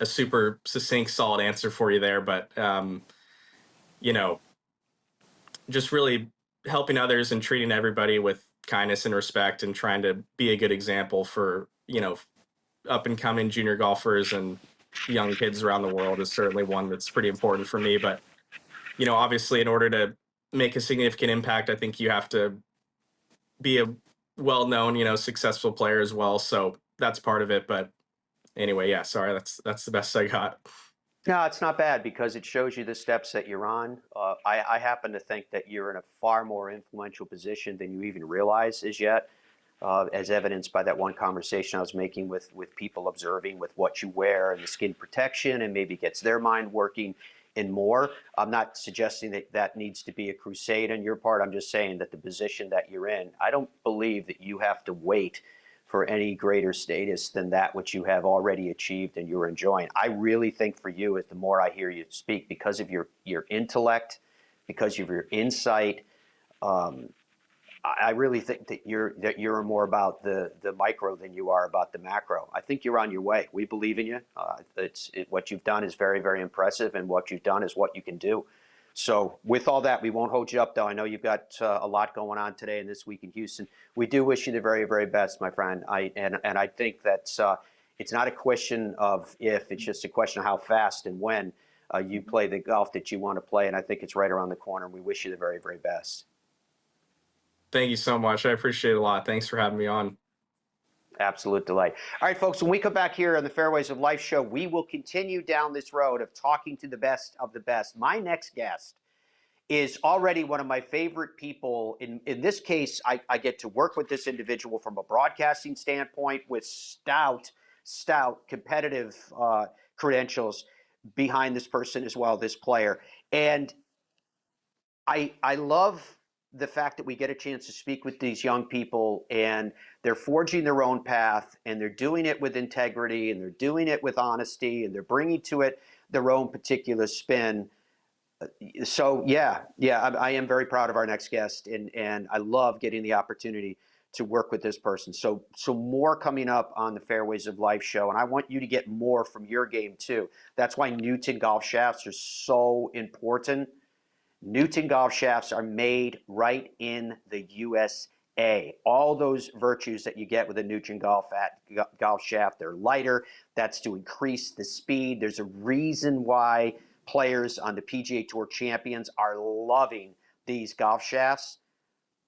a super succinct, solid answer for you there, but, you know, just really helping others and treating everybody with kindness and respect, and trying to be a good example for, you know, up and coming junior golfers and young kids around the world is certainly one that's pretty important for me. But, you know, obviously, in order to make a significant impact, I think you have to be a well-known, you know, successful player as well. So that's part of it. But anyway, yeah, sorry, that's the best I got. No, it's not bad, because it shows you the steps that you're on. I happen to think that you're in a far more influential position than you even realize as yet, as evidenced by that one conversation I was making with people observing with what you wear and the skin protection, and maybe gets their mind working and more. I'm not suggesting that that needs to be a crusade on your part. I'm just saying that the position that you're in, I don't believe that you have to wait for any greater status than that which you have already achieved and you're enjoying. I really think for you, the more I hear you speak, because of your intellect, because of your insight, I really think that you're more about the micro than you are about the macro. I think you're on your way. We believe in you. What you've done is very, very impressive, and what you've done is what you can do. So with all that, we won't hold you up, though. I know you've got a lot going on today and this week in Houston. We do wish you the very, very best, my friend. And I think that it's not a question of if, it's just a question of how fast and when you play the golf that you want to play. And I think it's right around the corner. And we wish you the very, very best. Thank you so much. I appreciate it a lot. Thanks for having me on. Absolute delight. All right, folks, when we come back here on the Fairways of Life show, we will continue down this road of talking to the best of the best. My next guest is already one of my favorite people. In this case, I get to work with this individual from a broadcasting standpoint with stout competitive credentials behind this person as well, this player. And I love the fact that we get a chance to speak with these young people, and they're forging their own path, and they're doing it with integrity, and they're doing it with honesty, and they're bringing to it their own particular spin. So yeah, I am very proud of our next guest, and I love getting the opportunity to work with this person. So more coming up on the Fairways of Life show, and I want you to get more from your game too. That's why Newton golf shafts are so important. Newton golf shafts are made right in the USA. All those virtues that you get with a Newton golf shaft, they're lighter. That's to increase the speed. There's a reason why players on the PGA Tour champions are loving these golf shafts,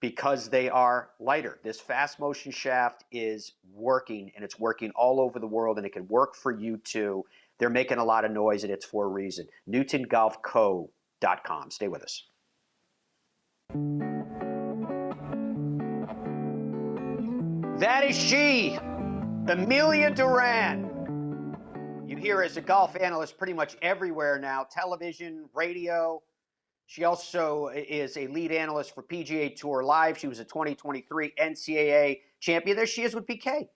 because they are lighter. This fast motion shaft is working, and it's working all over the world, and it can work for you too. They're making a lot of noise, and it's for a reason. NewtonGolfCo.com. Stay with us. That is she, Amelia Duran. You hear her as a golf analyst pretty much everywhere now, television, radio. She also is a lead analyst for PGA Tour Live. She was a 2023 NCAA champion. There she is with PK.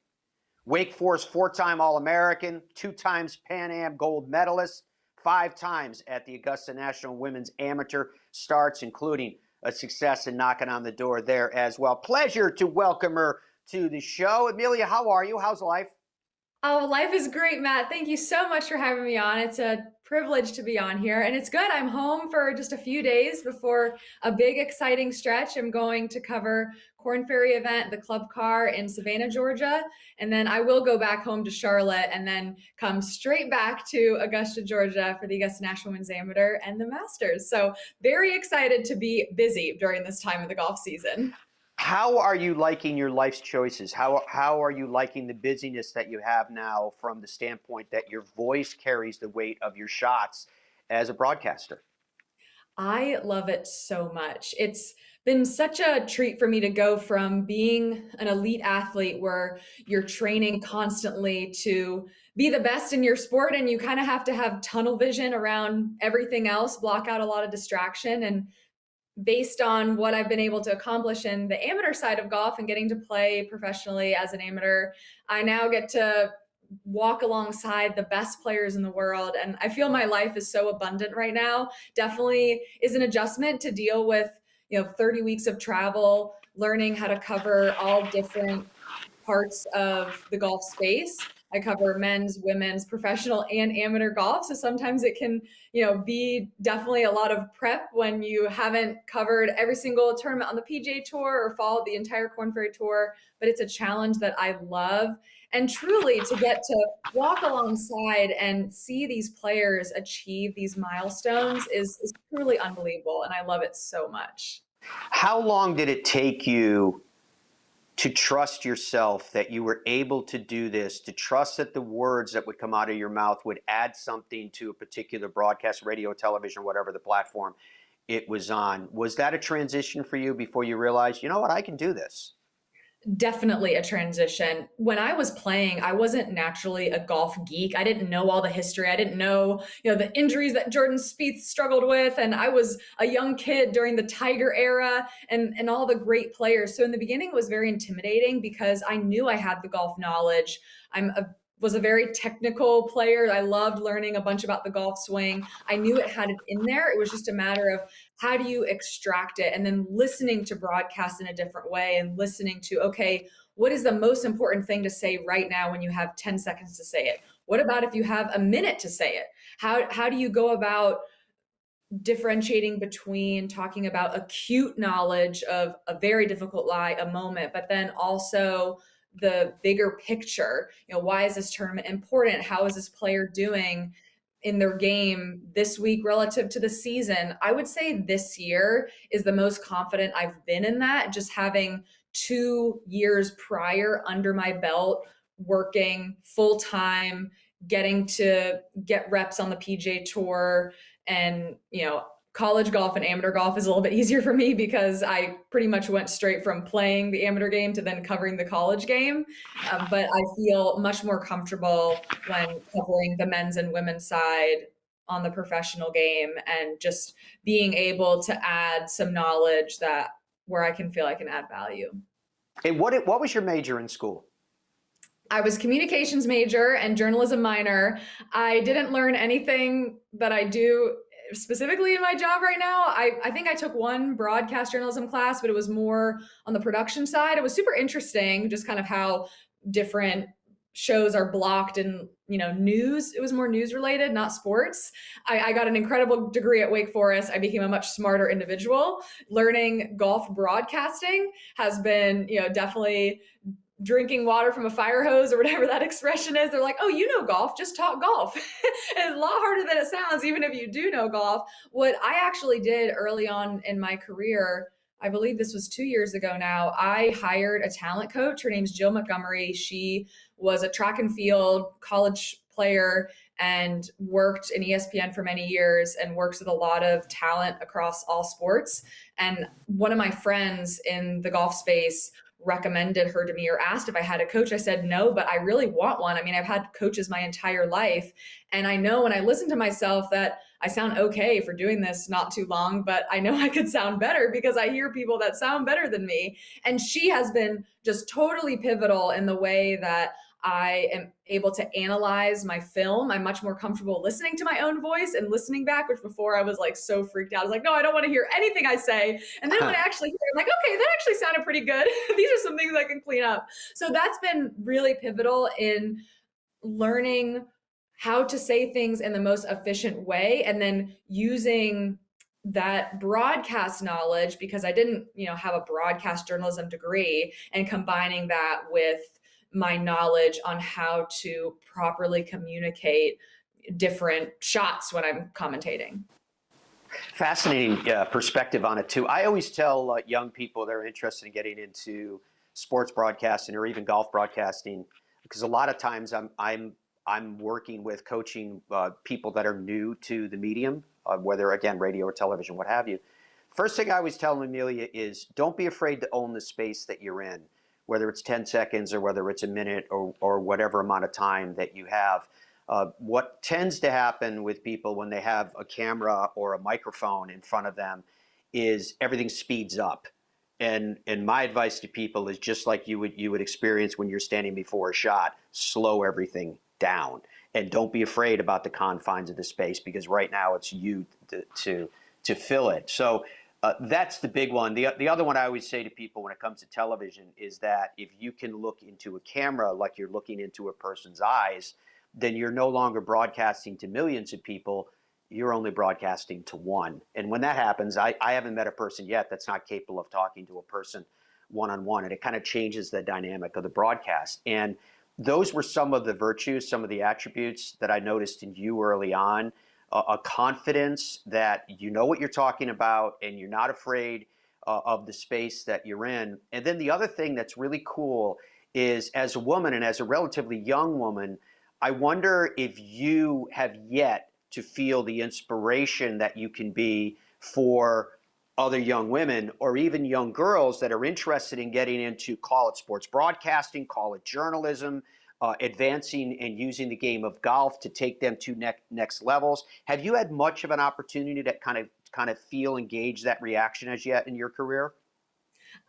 Wake Forest 4-time All-American, 2 times Pan Am gold medalist, 5 times at the Augusta National Women's Amateur starts, including a success in knocking on the door there as well. Pleasure to welcome her to the show. Amelia, how are you? How's life? Oh, life is great, Matt. Thank you so much for having me on. It's a privilege to be on here, and it's good. I'm home for just a few days before a big, exciting stretch. I'm going to cover Korn Ferry event, the Club Car in Savannah, Georgia, and then I will go back home to Charlotte and then come straight back to Augusta, Georgia for the Augusta National Women's Amateur and the Masters. So very excited to be busy during this time of the golf season. How are you liking your life's choices? How are you liking the busyness that you have now from the standpoint that your voice carries the weight of your shots as a broadcaster? I love it so much. It's been such a treat for me to go from being an elite athlete where you're training constantly to be the best in your sport, and you kind of have to have tunnel vision around everything else, block out a lot of distraction. And based on what I've been able to accomplish in the amateur side of golf and getting to play professionally as an amateur, I now get to walk alongside the best players in the world. And I feel my life is so abundant right now. Definitely is an adjustment to deal with, 30 weeks of travel, learning how to cover all different parts of the golf space. I cover men's, women's, professional, and amateur golf. So sometimes it can, be definitely a lot of prep when you haven't covered every single tournament on the PGA Tour or followed the entire Korn Ferry Tour. But it's a challenge that I love. And truly to get to walk alongside and see these players achieve these milestones is truly unbelievable. And I love it so much. How long did it take you to trust yourself that you were able to do this, to trust that the words that would come out of your mouth would add something to a particular broadcast, radio, television, whatever the platform it was on? Was that a transition for you before you realized, you know what, I can do this? Definitely a transition. When I was playing, I wasn't naturally a golf geek. I didn't know all the history. I didn't know, the injuries that Jordan Spieth struggled with. And I was a young kid during the Tiger era and all the great players. So in the beginning, it was very intimidating because I knew I had the golf knowledge. Was a very technical player. I loved learning a bunch about the golf swing. I knew it had it in there. It was just a matter of how do you extract it, and then listening to broadcast in a different way and listening to, okay, what is the most important thing to say right now when you have 10 seconds to say it? What about if you have a minute to say it? How do you go about differentiating between talking about acute knowledge of a very difficult lie, a moment, but then also the bigger picture? Why is this tournament important? How is this player doing in their game this week relative to the season? I would say this year is the most confident I've been in that, just having 2 years prior under my belt, working full time, getting to get reps on the PGA Tour. And, college golf and amateur golf is a little bit easier for me because I pretty much went straight from playing the amateur game to then covering the college game. But I feel much more comfortable when covering the men's and women's side on the professional game, and just being able to add some knowledge where I can feel I can add value. And what was your major in school? I was communications major and journalism minor. I didn't learn anything that I do specifically in my job right now. I think I took one broadcast journalism class, but it was more on the production side. It was super interesting, just kind of how different shows are blocked and, news. It was more news related, not sports. I got an incredible degree at Wake Forest. I became a much smarter individual. Learning golf broadcasting has been, definitely drinking water from a fire hose, or whatever that expression is. They're like, oh, you know golf, just talk golf. It's a lot harder than it sounds, even if you do know golf. What I actually did early on in my career, I believe this was 2 years ago now, I hired a talent coach. Her name's Jill Montgomery. She was a track and field college player and worked in ESPN for many years and works with a lot of talent across all sports. And one of my friends in the golf space recommended her to me, or asked if I had a coach. I said no, but I really want one. I mean, I've had coaches my entire life, and I know when I listen to myself that I sound okay for doing this not too long, but I know I could sound better because I hear people that sound better than me. And she has been just totally pivotal in the way that I am able to analyze my film. I'm much more comfortable listening to my own voice and listening back, which before I was like so freaked out. I was like, no, I don't want to hear anything I say. And then when I actually hear it, I'm like, okay, that actually sounded pretty good. These are some things I can clean up. So that's been really pivotal in learning how to say things in the most efficient way, and then using that broadcast knowledge, because I didn't, have a broadcast journalism degree, and combining that with my knowledge on how to properly communicate different shots when I'm commentating. Fascinating perspective on it too. I always tell young people that are interested in getting into sports broadcasting or even golf broadcasting, because a lot of times I'm working with coaching people that are new to the medium, whether again radio or television, what have you. First thing I always tell them, Amelia, is don't be afraid to own the space that you're in, whether it's 10 seconds or whether it's a minute or whatever amount of time that you have. What tends to happen with people when they have a camera or a microphone in front of them is everything speeds up. And my advice to people is just like you would experience when you're standing before a shot, slow everything down. And don't be afraid about the confines of the space, because right now it's you to fill it. So that's the big one. The other one I always say to people when it comes to television is that if you can look into a camera like you're looking into a person's eyes, then you're no longer broadcasting to millions of people. You're only broadcasting to one. And when that happens, I haven't met a person yet that's not capable of talking to a person one-on-one. And it kind of changes the dynamic of the broadcast. And those were some of the virtues, some of the attributes that I noticed in you early on. A confidence that you know what you're talking about and you're not afraid of the space that you're in. And then the other thing that's really cool is, as a woman and as a relatively young woman, I wonder if you have yet to feel the inspiration that you can be for other young women or even young girls that are interested in getting into, call it sports broadcasting, call it journalism, advancing and using the game of golf to take them to next levels. Have you had much of an opportunity to kind of feel engage that reaction as yet in your career?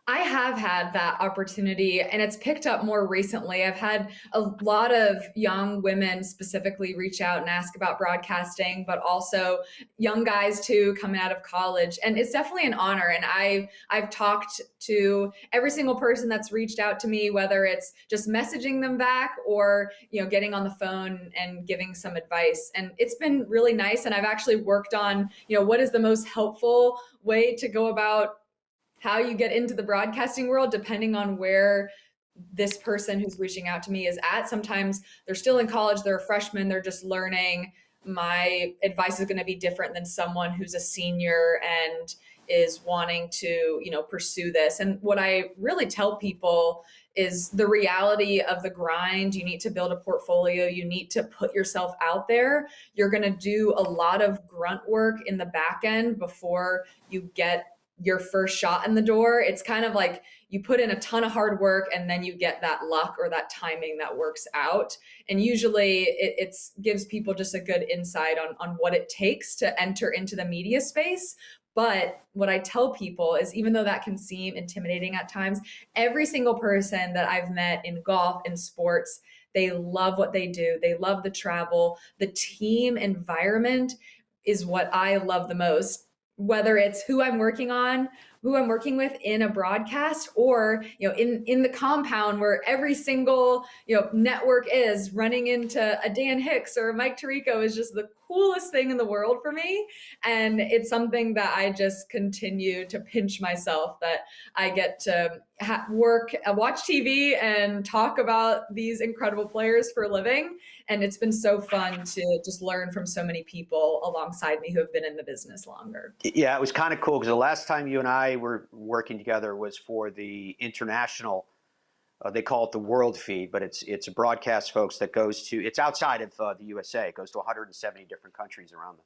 I have had that opportunity, and it's picked up more recently. I've had a lot of young women specifically reach out and ask about broadcasting, but also young guys too coming out of college. And it's definitely an honor. And I've talked to every single person that's reached out to me, whether it's just messaging them back or, getting on the phone and giving some advice. And it's been really nice. And I've actually worked on, what is the most helpful way to go about how you get into the broadcasting world, depending on where this person who's reaching out to me is at. Sometimes they're still in college, they're a freshman, they're just learning. My advice is going to be different than someone who's a senior and is wanting to, pursue this. And what I really tell people is the reality of the grind. You need to build a portfolio. You need to put yourself out there. You're going to do a lot of grunt work in the back end before you get your first shot in the door. It's kind of like you put in a ton of hard work and then you get that luck or that timing that works out. And usually it gives people just a good insight on what it takes to enter into the media space. But what I tell people is, even though that can seem intimidating at times, every single person that I've met in golf and sports, they love what they do. They love the travel. The team environment is what I love the most. Whether it's who I'm working with in a broadcast, or in the compound where every single network is running into a Dan Hicks or a Mike Tirico is just the coolest thing in the world for me. And it's something that I just continue to pinch myself that I get to watch TV and talk about these incredible players for a living. And it's been so fun to just learn from so many people alongside me who have been in the business longer. Yeah, it was kind of cool because the last time you and I were working together was for the international, they call it the world feed, but it's a broadcast, folks, that goes to, it's outside of the USA. It goes to 170 different countries around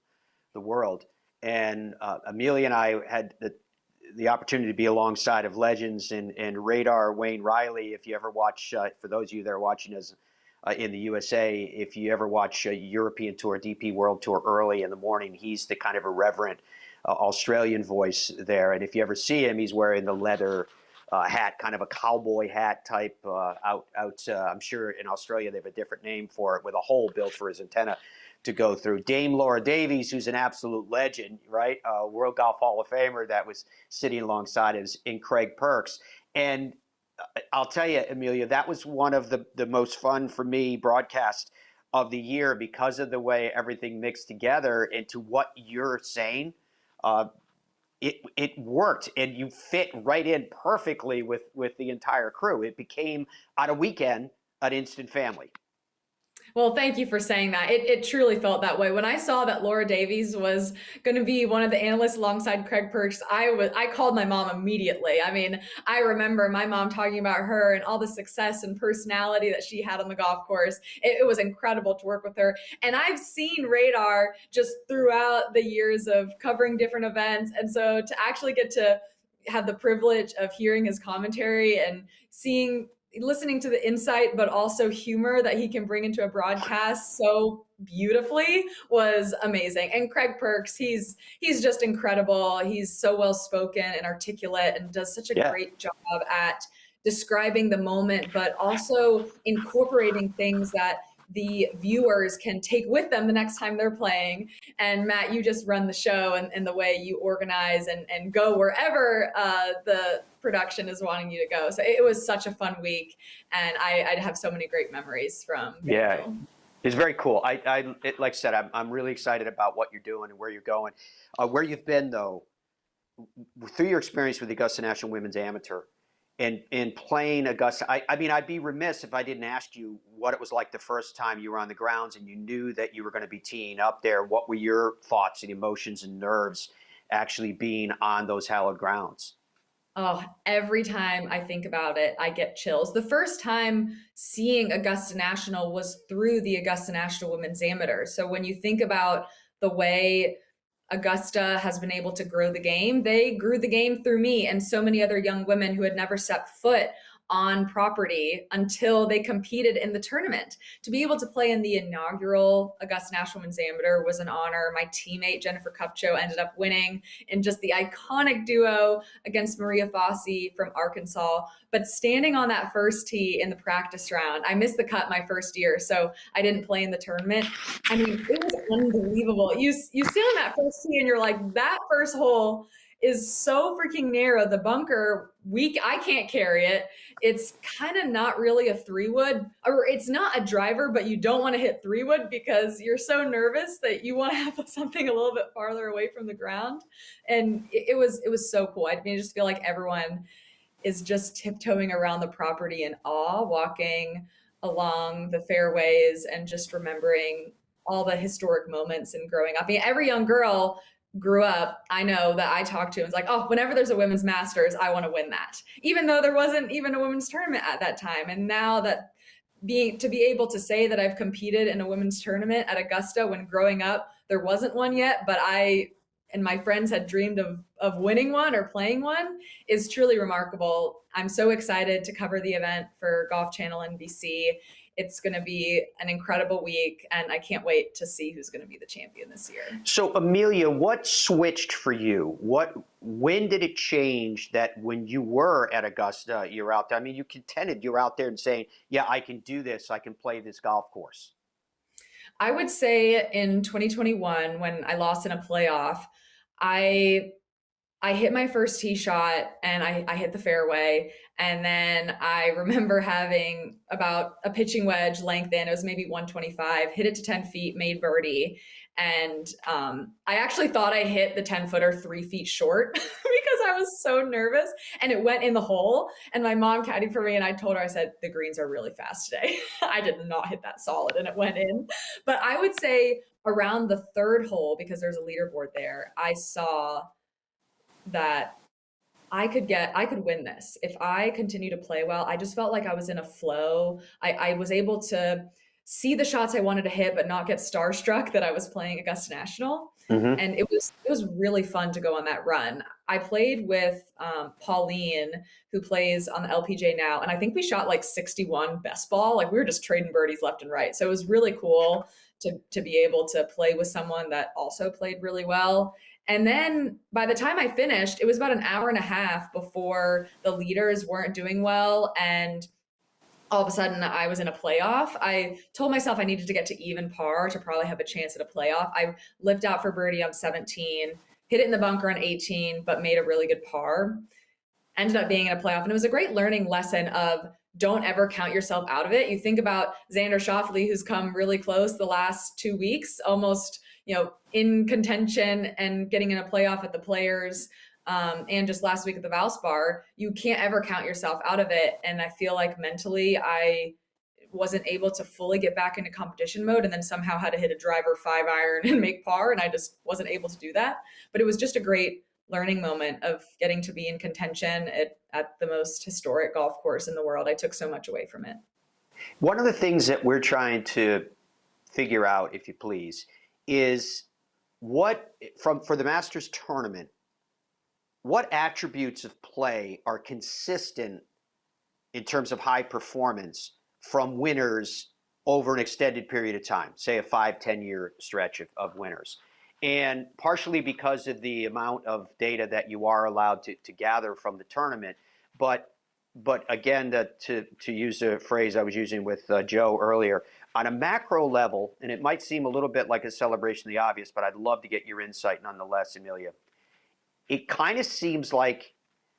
the world. And Amelia and I had the opportunity to be alongside of legends and Radar Wayne Riley. If you ever watch, for those of you that are watching us in the USA, if you ever watch a European Tour, DP World Tour early in the morning, he's the kind of irreverent Australian voice there. And if you ever see him, he's wearing the leather hat, kind of a cowboy hat type out. I'm sure in Australia they have a different name for it, with a hole built for his antenna to go through. Dame Laura Davies, who's an absolute legend, right? World Golf Hall of Famer that was sitting alongside us, in Craig Perks. And I'll tell you, Amelia, that was one of the most fun for me broadcast of the year, because of the way everything mixed together. And to what you're saying, it worked, and you fit right in perfectly with the entire crew. It became, on a weekend, an instant family. Well, thank you for saying that. It truly felt that way. When I saw that Laura Davies was going to be one of the analysts alongside Craig Perks, I called my mom immediately. I mean, I remember my mom talking about her and all the success and personality that she had on the golf course. It was incredible to work with her. And I've seen Radar just throughout the years of covering different events. And so to actually get to have the privilege of hearing his commentary and listening to the insight, but also humor that he can bring into a broadcast so beautifully was amazing. And Craig Perks, he's just incredible. He's so well spoken and articulate, and does such a great job at describing the moment, but also incorporating things that the viewers can take with them the next time they're playing. And Matt, you just run the show, and the way you organize and go wherever the production is wanting you to go. So it was such a fun week, and I'd have so many great memories from it. Yeah, it's very cool. Like I said, I'm really excited about what you're doing and where you're going. Where you've been, though, through your experience with the Augusta National Women's Amateur, and playing Augusta, I mean, I'd be remiss if I didn't ask you what it was like the first time you were on the grounds and you knew that you were going to be teeing up there. What were your thoughts and emotions and nerves actually being on those hallowed grounds? Oh, every time I think about it, I get chills. The first time seeing Augusta National was through the Augusta National Women's Amateur. So when you think about the way Augusta has been able to grow the game, they grew the game through me and so many other young women who had never set foot on property until they competed in the tournament. To be able to play in the inaugural Augusta National Women's Amateur was an honor. My teammate, Jennifer Kupcho, ended up winning in just the iconic duo against Maria Fossey from Arkansas. But standing on that first tee in the practice round, I missed the cut my first year, so I didn't play in the tournament. I mean, it was unbelievable. You stand on that first tee and you're like, that first hole is so freaking narrow. The bunker, I can't carry it. It's kind of not really a 3-wood, or it's not a driver, but you don't want to hit 3-wood because you're so nervous that you want to have something a little bit farther away from the ground. And it was so cool. I mean, I just feel like everyone is just tiptoeing around the property in awe, walking along the fairways and just remembering all the historic moments and growing up. I mean, every young girl grew up, I know that I talked to, and it's like, oh, whenever there's a women's masters, I want to win that, even though there wasn't even a women's tournament at that time. And now that to be able to say that I've competed in a women's tournament at Augusta, when growing up there wasn't one yet, but I and my friends had dreamed of winning one or playing one, is truly remarkable. I'm so excited to cover the event for Golf Channel NBC. It's going to be an incredible week, and I can't wait to see who's going to be the champion this year. So, Amelia, what switched for you? When did it change that when you were at Augusta, you're out there? I mean, you contended, you're out there and saying, yeah, I can do this. I can play this golf course. I would say in 2021, when I lost in a playoff, I hit my first tee shot and I hit the fairway. And then I remember having about a pitching wedge length in, it was maybe 125, hit it to 10 feet, made birdie. And I actually thought I hit the 10-footer 3 feet short because I was so nervous, and it went in the hole. And my mom caddied for me, and I told her, I said, the greens are really fast today. I did not hit that solid, and it went in. But I would say around the third hole, because there's a leaderboard there, I saw that I could win this. If I continue to play well, I just felt like I was in a flow. I was able to see the shots I wanted to hit, but not get starstruck that I was playing Augusta National. Mm-hmm. And it was really fun to go on that run. I played with Pauline, who plays on the LPGA now, and I think we shot like 61 best ball. Like, we were just trading birdies left and right. So it was really cool to be able to play with someone that also played really well. And then by the time I finished, it was about an hour and a half before the leaders weren't doing well. And all of a sudden I was in a playoff. I told myself I needed to get to even par to probably have a chance at a playoff. I lived out for birdie on 17, hit it in the bunker on 18, but made a really good par. Ended up being in a playoff. And it was a great learning lesson of don't ever count yourself out of it. You think about Xander Schauffele, who's come really close the last 2 weeks, almost, in contention and getting in a playoff at the Players, and just last week at the Valspar. You can't ever count yourself out of it. And I feel like mentally I wasn't able to fully get back into competition mode, and then somehow had to hit a driver 5-iron and make par. And I just wasn't able to do that. But it was just a great learning moment of getting to be in contention at the most historic golf course in the world. I took so much away from it. One of the things that we're trying to figure out, if you please, is for the Masters tournament, what attributes of play are consistent in terms of high performance from winners over an extended period of time, say a 5-10 year stretch of winners? And partially because of the amount of data that you are allowed to gather from the tournament. But again, to use a phrase I was using with Joe earlier, on a macro level, and it might seem a little bit like a celebration of the obvious, but I'd love to get your insight nonetheless, Amelia. It kind of seems like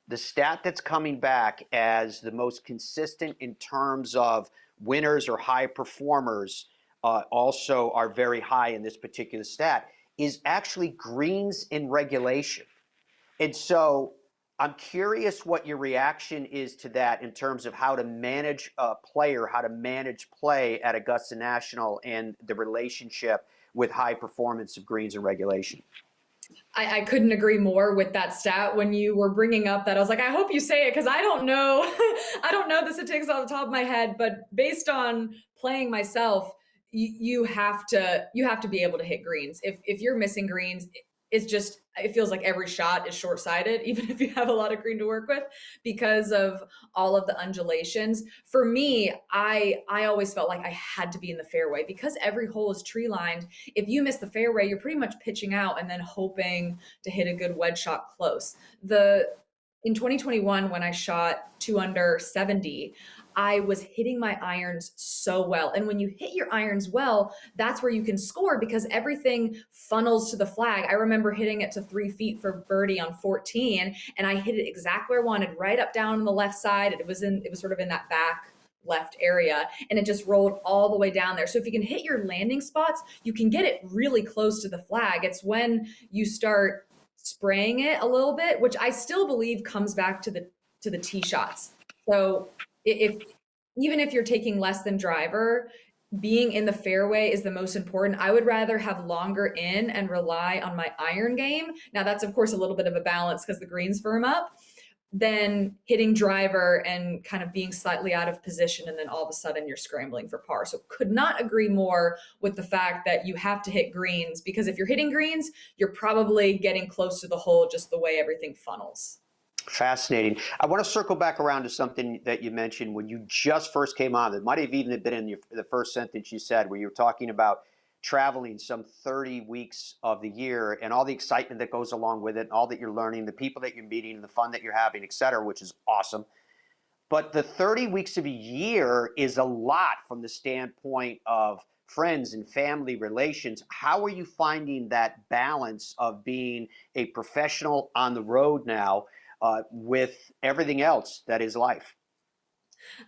the stat that's coming back as the most consistent in terms of winners or high performers also are very high in this particular stat, is actually greens in regulation. And so I'm curious what your reaction is to that in terms of how to manage a player, how to manage play at Augusta National and the relationship with high performance of greens in regulation. I couldn't agree more with that stat. When you were bringing up that, I was like, I hope you say it, because I don't know. I don't know the statistics off the top of my head, but based on playing myself, you have to be able to hit greens. If you're missing greens, it feels like every shot is short-sighted, even if you have a lot of green to work with, because of all of the undulations. For me, I always felt like I had to be in the fairway, because every hole is tree lined. If you miss the fairway, you're pretty much pitching out and then hoping to hit a good wedge shot close. In 2021, when I shot 2 under 70, I was hitting my irons so well. And when you hit your irons well, that's where you can score, because everything funnels to the flag. I remember hitting it to 3 feet for birdie on 14, and I hit it exactly where I wanted, right up down on the left side. It was sort of in that back left area, and it just rolled all the way down there. So if you can hit your landing spots, you can get it really close to the flag. It's when you start spraying it a little bit, which I still believe comes back to the tee shots. So even if you're taking less than driver, being in the fairway is the most important. I would rather have longer in and rely on my iron game. Now that's of course a little bit of a balance because the greens firm up, than hitting driver and kind of being slightly out of position, and then all of a sudden you're scrambling for par. So could not agree more with the fact that you have to hit greens, because if you're hitting greens, you're probably getting close to the hole just the way everything funnels. Fascinating. I want to circle back around to something that you mentioned when you just first came on. It might have even been in the first sentence you said, where you were talking about traveling some 30 weeks of the year and all the excitement that goes along with it, and all that you're learning, the people that you're meeting, the fun that you're having, et cetera, which is awesome. But the 30 weeks of a year is a lot from the standpoint of friends and family relations. How are you finding that balance of being a professional on the road now with everything else that is life?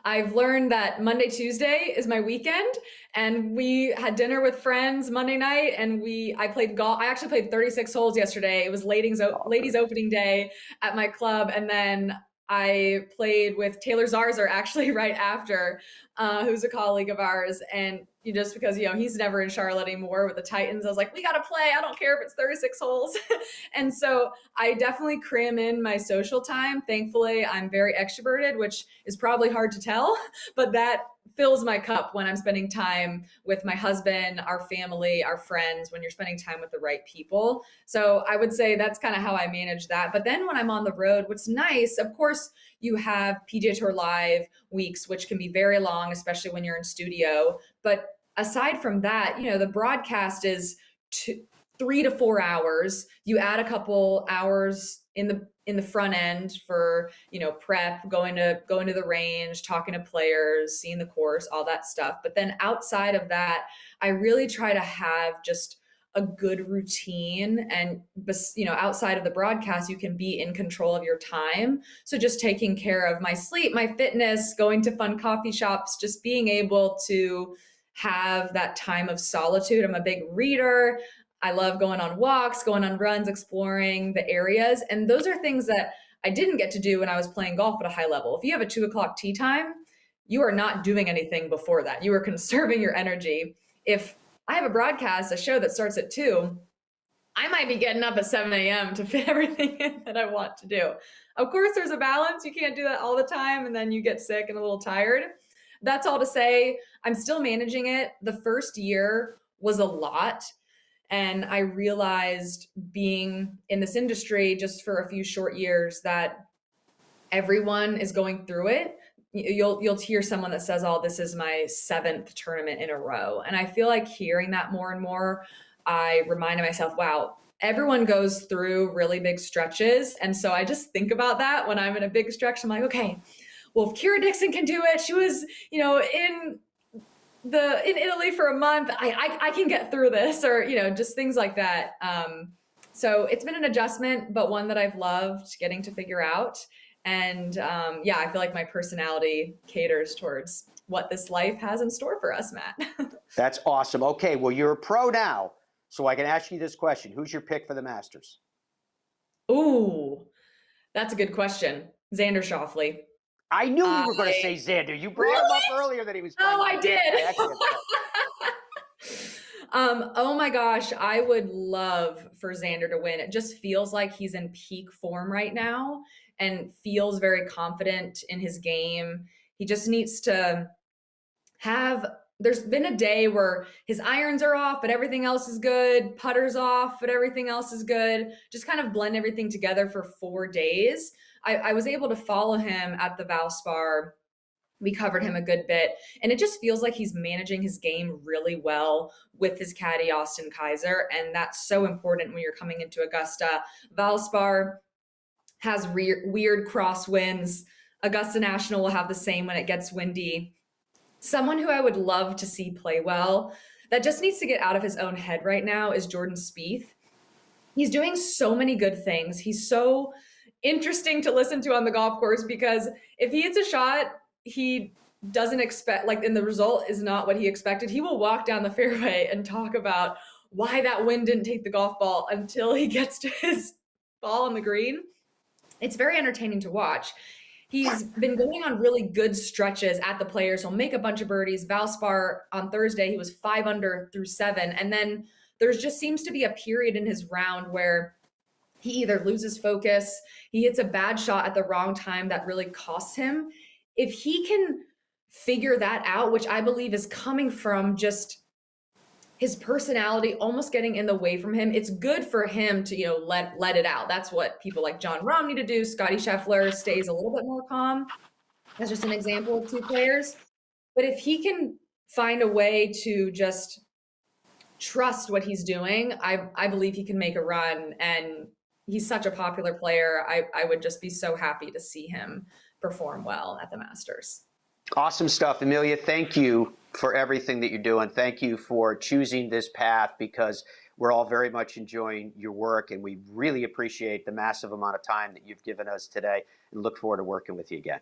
I've learned that Monday, Tuesday is my weekend, and we had dinner with friends Monday night, and I played golf. I actually played 36 holes yesterday. It was ladies opening day at my club, and then I played with Taylor Zarzer actually right after, who's a colleague of ours. And just because, he's never in Charlotte anymore with the Titans, I was like, we got to play. I don't care if it's 36 holes. And so I definitely cram in my social time. Thankfully, I'm very extroverted, which is probably hard to tell, but that fills my cup when I'm spending time with my husband, our family, our friends, when you're spending time with the right people. So I would say that's kind of how I manage that. But then when I'm on the road, what's nice, of course, you have PGA Tour Live weeks, which can be very long, especially when you're in studio. But aside from that, the broadcast is 3 to 4 hours. You add a couple hours in the front end for, prep, going to the range, talking to players, seeing the course, all that stuff. But then outside of that, I really try to have just a good routine. And, outside of the broadcast, you can be in control of your time. So just taking care of my sleep, my fitness, going to fun coffee shops, just being able to have that time of solitude. I'm a big reader. I love going on walks, going on runs, exploring the areas. And those are things that I didn't get to do when I was playing golf at a high level. If you have a 2:00 tee time, you are not doing anything before that. You are conserving your energy. If I have a broadcast, a show that starts at 2, I might be getting up at 7 a.m. to fit everything in that I want to do. Of course, there's a balance. You can't do that all the time, and then you get sick and a little tired. That's all to say, I'm still managing it. The first year was a lot. And I realized, being in this industry just for a few short years, that everyone is going through it. You'll hear someone that says, "Oh, this is my 7th tournament in a row." And I feel like hearing that more and more, I reminded myself, wow, everyone goes through really big stretches. And so I just think about that when I'm in a big stretch. I'm like, okay, well, if Kira Dixon can do it, she was, in Italy for a month, I can get through this, or, just things like that. So it's been an adjustment, but one that I've loved getting to figure out. And I feel like my personality caters towards what this life has in store for us, Matt. That's awesome. Okay, well, you're a pro now, so I can ask you this question. Who's your pick for the Masters? Ooh, that's a good question. Xander Schauffele. I knew you were going to say Xander. You brought him up earlier that he was playing. Oh, I did. Oh my gosh, I would love for Xander to win. It just feels like he's in peak form right now and feels very confident in his game. He just needs to there's been a day where his irons are off, but everything else is good. Putter's off, but everything else is good. Just kind of blend everything together for 4 days. I was able to follow him at the Valspar. We covered him a good bit, and it just feels like he's managing his game really well with his caddy, Austin Kaiser, and that's so important when you're coming into Augusta. Valspar has weird crosswinds. Augusta National will have the same when it gets windy. Someone who I would love to see play well, that just needs to get out of his own head right now, is Jordan Spieth. He's doing so many good things. He's so interesting to listen to on the golf course, because if he hits a shot he doesn't expect, and the result is not what he expected, he will walk down the fairway and talk about why that wind didn't take the golf ball until he gets to his ball on the green. It's very entertaining to watch. He's been going on really good stretches at the Players. He'll make a bunch of birdies. Valspar on Thursday, he was 5 under through 7. And then there's just seems to be a period in his round where he either loses focus, he hits a bad shot at the wrong time that really costs him. If he can figure that out, which I believe is coming from just his personality almost getting in the way from him, it's good for him to, let it out. That's what people like Jon Rahm need to do. Scotty Scheffler stays a little bit more calm. That's just an example of 2 players. But if he can find a way to just trust what he's doing, I believe he can make a run. And he's such a popular player. I would just be so happy to see him perform well at the Masters. Awesome stuff, Amelia. Thank you for everything that you're doing. Thank you for choosing this path, because we're all very much enjoying your work, and we really appreciate the massive amount of time that you've given us today, and look forward to working with you again.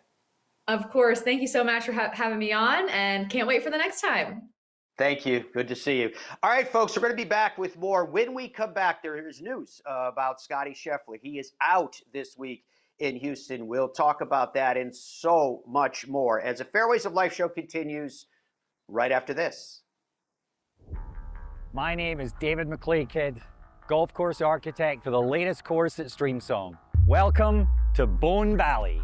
Of course. Thank you so much for having me on, and can't wait for the next time. Thank you. Good to see you. All right, folks, we're going to be back with more. When we come back, there is news about Scotty Scheffler. He is out this week in Houston. We'll talk about that and so much more as the Fairways of Life show continues right after this. My name is David McLay Kidd, golf course architect for the latest course at Streamsong. Welcome to Bone Valley.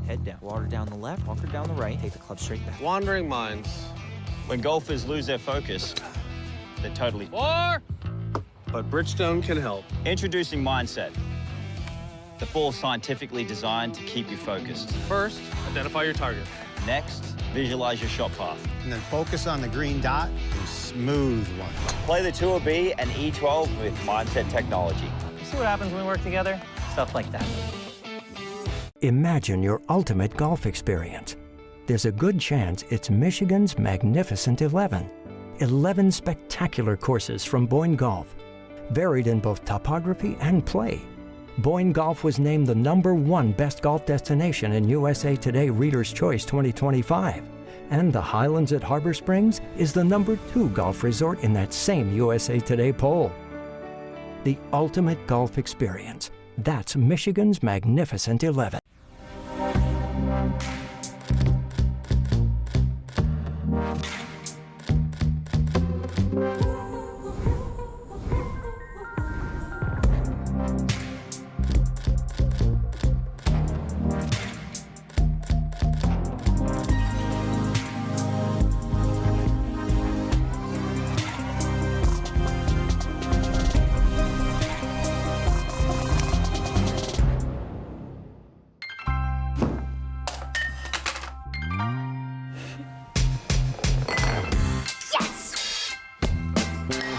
Head down. down. Water down the left, bunker down the right. Take the club straight back. Wandering minds. When golfers lose their focus, they're totally... But Bridgestone can help. Introducing Mindset. The ball scientifically designed to keep you focused. First, identify your target. Next, visualize your shot path. And then focus on the green dot and smooth one. Play the Tour B and E12 with Mindset technology. You see what happens when we work together? Stuff like that. Imagine your ultimate golf experience. There's a good chance it's Michigan's Magnificent 11. 11 spectacular courses from Boyne Golf, varied in both topography and play. Boyne Golf was named the #1 best golf destination in USA Today Reader's Choice 2025. And the Highlands at Harbor Springs is the #2 golf resort in that same USA Today poll. The ultimate golf experience. That's Michigan's Magnificent 11.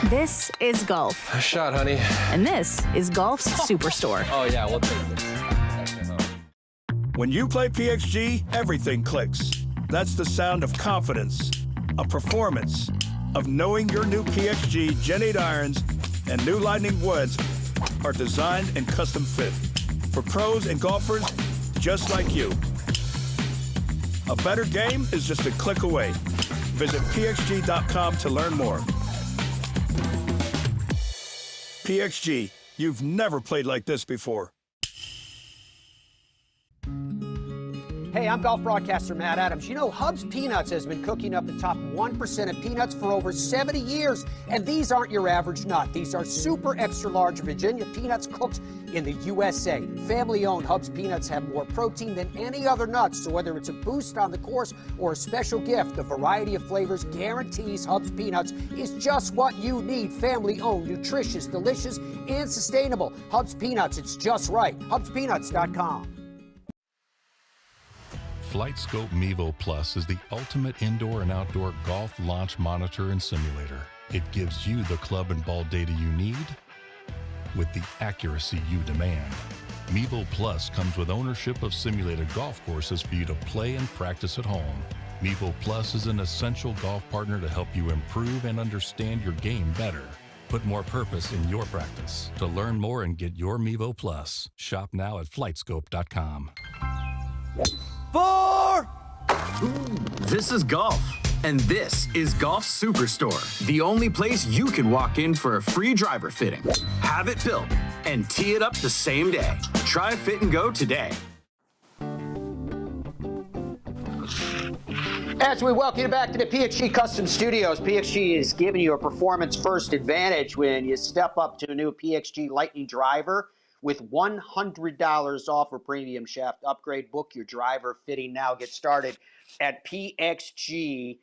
This is golf. A shot, honey. And this is Golf's Superstore. Oh, yeah, we'll take this. When you play PXG, everything clicks. That's the sound of confidence, of performance, of knowing your new PXG Gen 8 irons and new Lightning Woods are designed and custom fit for pros and golfers just like you. A better game is just a click away. Visit pxg.com to learn more. PXG, you've never played like this before. Hey, I'm golf broadcaster Matt Adams. You know, Hub's Peanuts has been cooking up the top 1% of peanuts for over 70 years. And these aren't your average nut. These are super extra large Virginia peanuts cooked in the USA. Family-owned Hub's Peanuts have more protein than any other nuts. So whether it's a boost on the course or a special gift, the variety of flavors guarantees Hub's Peanuts is just what you need. Family-owned, nutritious, delicious, and sustainable. Hub's Peanuts, it's just right. HubsPeanuts.com. FlightScope Mevo Plus is the ultimate indoor and outdoor golf launch monitor and simulator. It gives you the club and ball data you need with the accuracy you demand. Mevo Plus comes with ownership of simulated golf courses for you to play and practice at home. Mevo Plus is an essential golf partner to help you improve and understand your game better. Put more purpose in your practice. To learn more and get your Mevo Plus, shop now at flightscope.com. 4! This is golf, and this is Golf Superstore, the only place you can walk in for a free driver fitting, have it built, and tee it up the same day. Try Fit and Go today. As we welcome you back to the PXG Custom Studios, PXG is giving you a performance-first advantage when you step up to a new PXG Lightning driver with $100 off a premium shaft upgrade. Book your driver fitting now. Get started at pxg.com.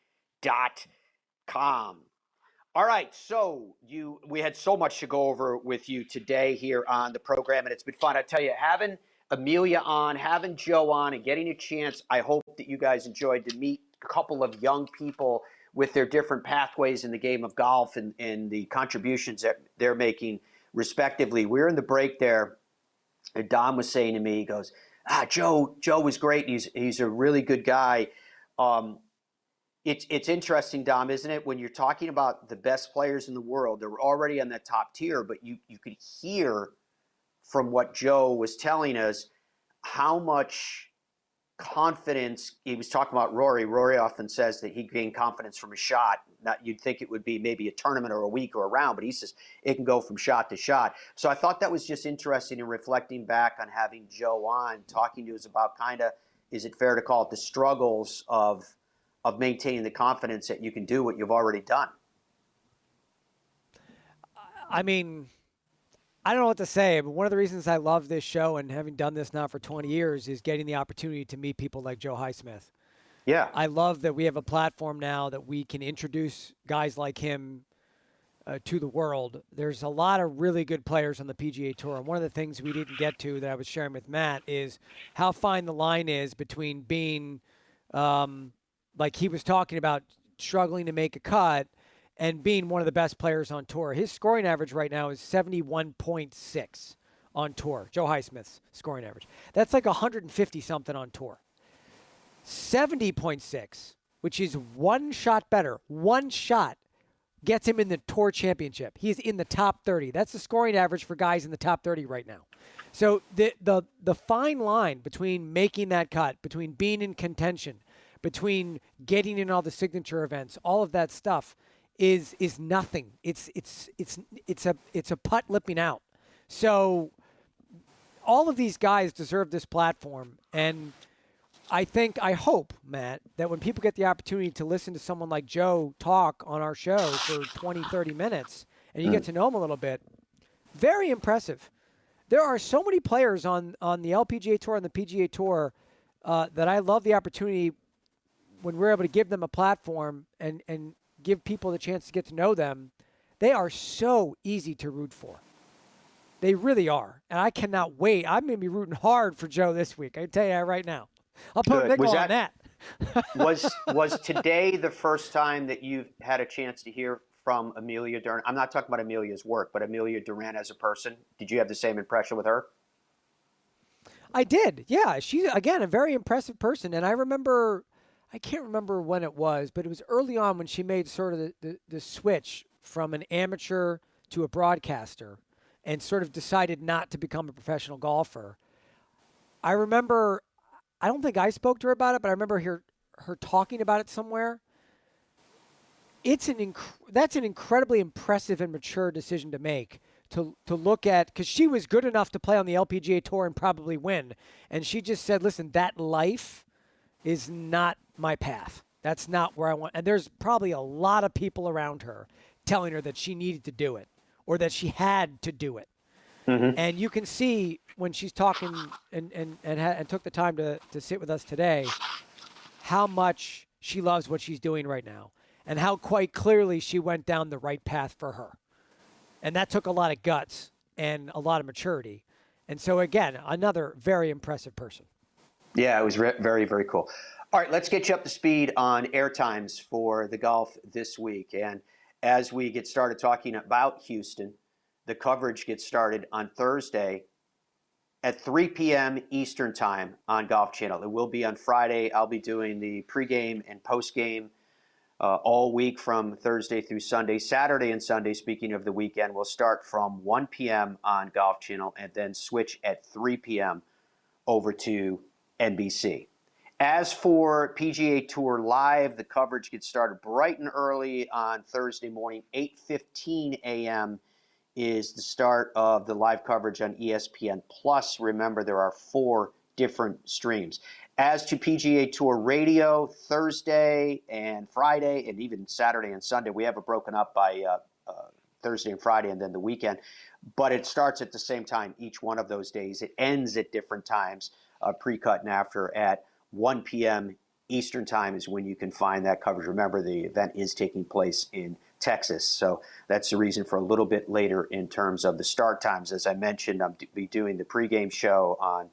All right, so we had so much to go over with you today here on the program, and it's been fun. I tell you, having Amelia on, having Joe on, and getting a chance, I hope that you guys enjoyed to meet a couple of young people with their different pathways in the game of golf and the contributions that they're making respectively. We're in the break there, and Dom was saying to me, he goes, Joe was great. He's a really good guy. It's interesting, Dom, isn't it? When you're talking about the best players in the world, they're already on that top tier, but you could hear from what Joe was telling us how much confidence he was talking about. Rory often says that he gained confidence from a shot. You'd think it would be maybe a tournament or a week or a round, but he says it can go from shot to shot. So I thought that was just interesting in reflecting back on having Joe on, talking to us about is it fair to call it the struggles of maintaining the confidence that you can do what you've already done? I mean, I don't know what to say, but one of the reasons I love this show and having done this now for 20 years is getting the opportunity to meet people like Joe Highsmith. Yeah. I love that we have a platform now that we can introduce guys like him to the world. There's a lot of really good players on the PGA Tour. And one of the things we didn't get to that I was sharing with Matt is how fine the line is between being, like he was talking about, struggling to make a cut and being one of the best players on tour. His scoring average right now is 71.6 on tour. Joe Highsmith's scoring average. That's like 150-something on tour. 70.6, which is one shot better. One shot gets him in the Tour Championship. He's in the top 30. That's the scoring average for guys in the top 30 right now. So the fine line between making that cut, between being in contention, between getting in all the signature events, all of that stuff is nothing. It's a putt lipping out. So all of these guys deserve this platform, and I hope, Matt, that when people get the opportunity to listen to someone like Joe talk on our show for 20, 30 minutes, and you get to know him a little bit, very impressive. There are so many players on the LPGA Tour and the PGA Tour that I love the opportunity when we're able to give them a platform and give people the chance to get to know them. They are so easy to root for. They really are. And I cannot wait. I'm going to be rooting hard for Joe this week. I can tell you that right now. I'll put a nickel on that. was today the first time that you've had a chance to hear from Amelia Durant? I'm not talking about Amelia's work, but Amelia Durant as a person. Did you have the same impression with her? I did. Yeah. She's, again, a very impressive person. And I remember, I can't remember when it was, but it was early on when she made sort of the switch from an amateur to a broadcaster and sort of decided not to become a professional golfer. I remember, I don't think I spoke to her about it, but I remember her talking about it somewhere. That's an incredibly impressive and mature decision to make, to look at, because she was good enough to play on the LPGA Tour and probably win. And she just said, listen, that life is not my path. That's not where I want. And there's probably a lot of people around her telling her that she needed to do it or that she had to do it. Mm-hmm. And you can see when she's talking and took the time to sit with us today, how much she loves what she's doing right now and how quite clearly she went down the right path for her. And that took a lot of guts and a lot of maturity. And so, again, another very impressive person. Yeah, it was very, very cool. All right, let's get you up to speed on air times for the golf this week. And as we get started talking about Houston, the coverage gets started on Thursday at 3 p.m. Eastern Time on Golf Channel. It will be on Friday. I'll be doing the pregame and postgame all week from Thursday through Sunday. Saturday and Sunday, speaking of the weekend, will start from 1 p.m. on Golf Channel and then switch at 3 p.m. over to NBC. As for PGA Tour Live, the coverage gets started bright and early on Thursday morning. 8:15 a.m. is the start of the live coverage on ESPN Plus. Remember, there are 4 different streams. As to PGA Tour Radio, Thursday and Friday, and even Saturday and Sunday, we have it broken up by Thursday and Friday and then the weekend. But it starts at the same time each one of those days. It ends at different times, pre-cut and after. At 1 p.m. Eastern Time is when you can find that coverage. Remember, the event is taking place in Texas, so that's the reason for a little bit later in terms of the start times. As I mentioned, I'll be doing the pregame show on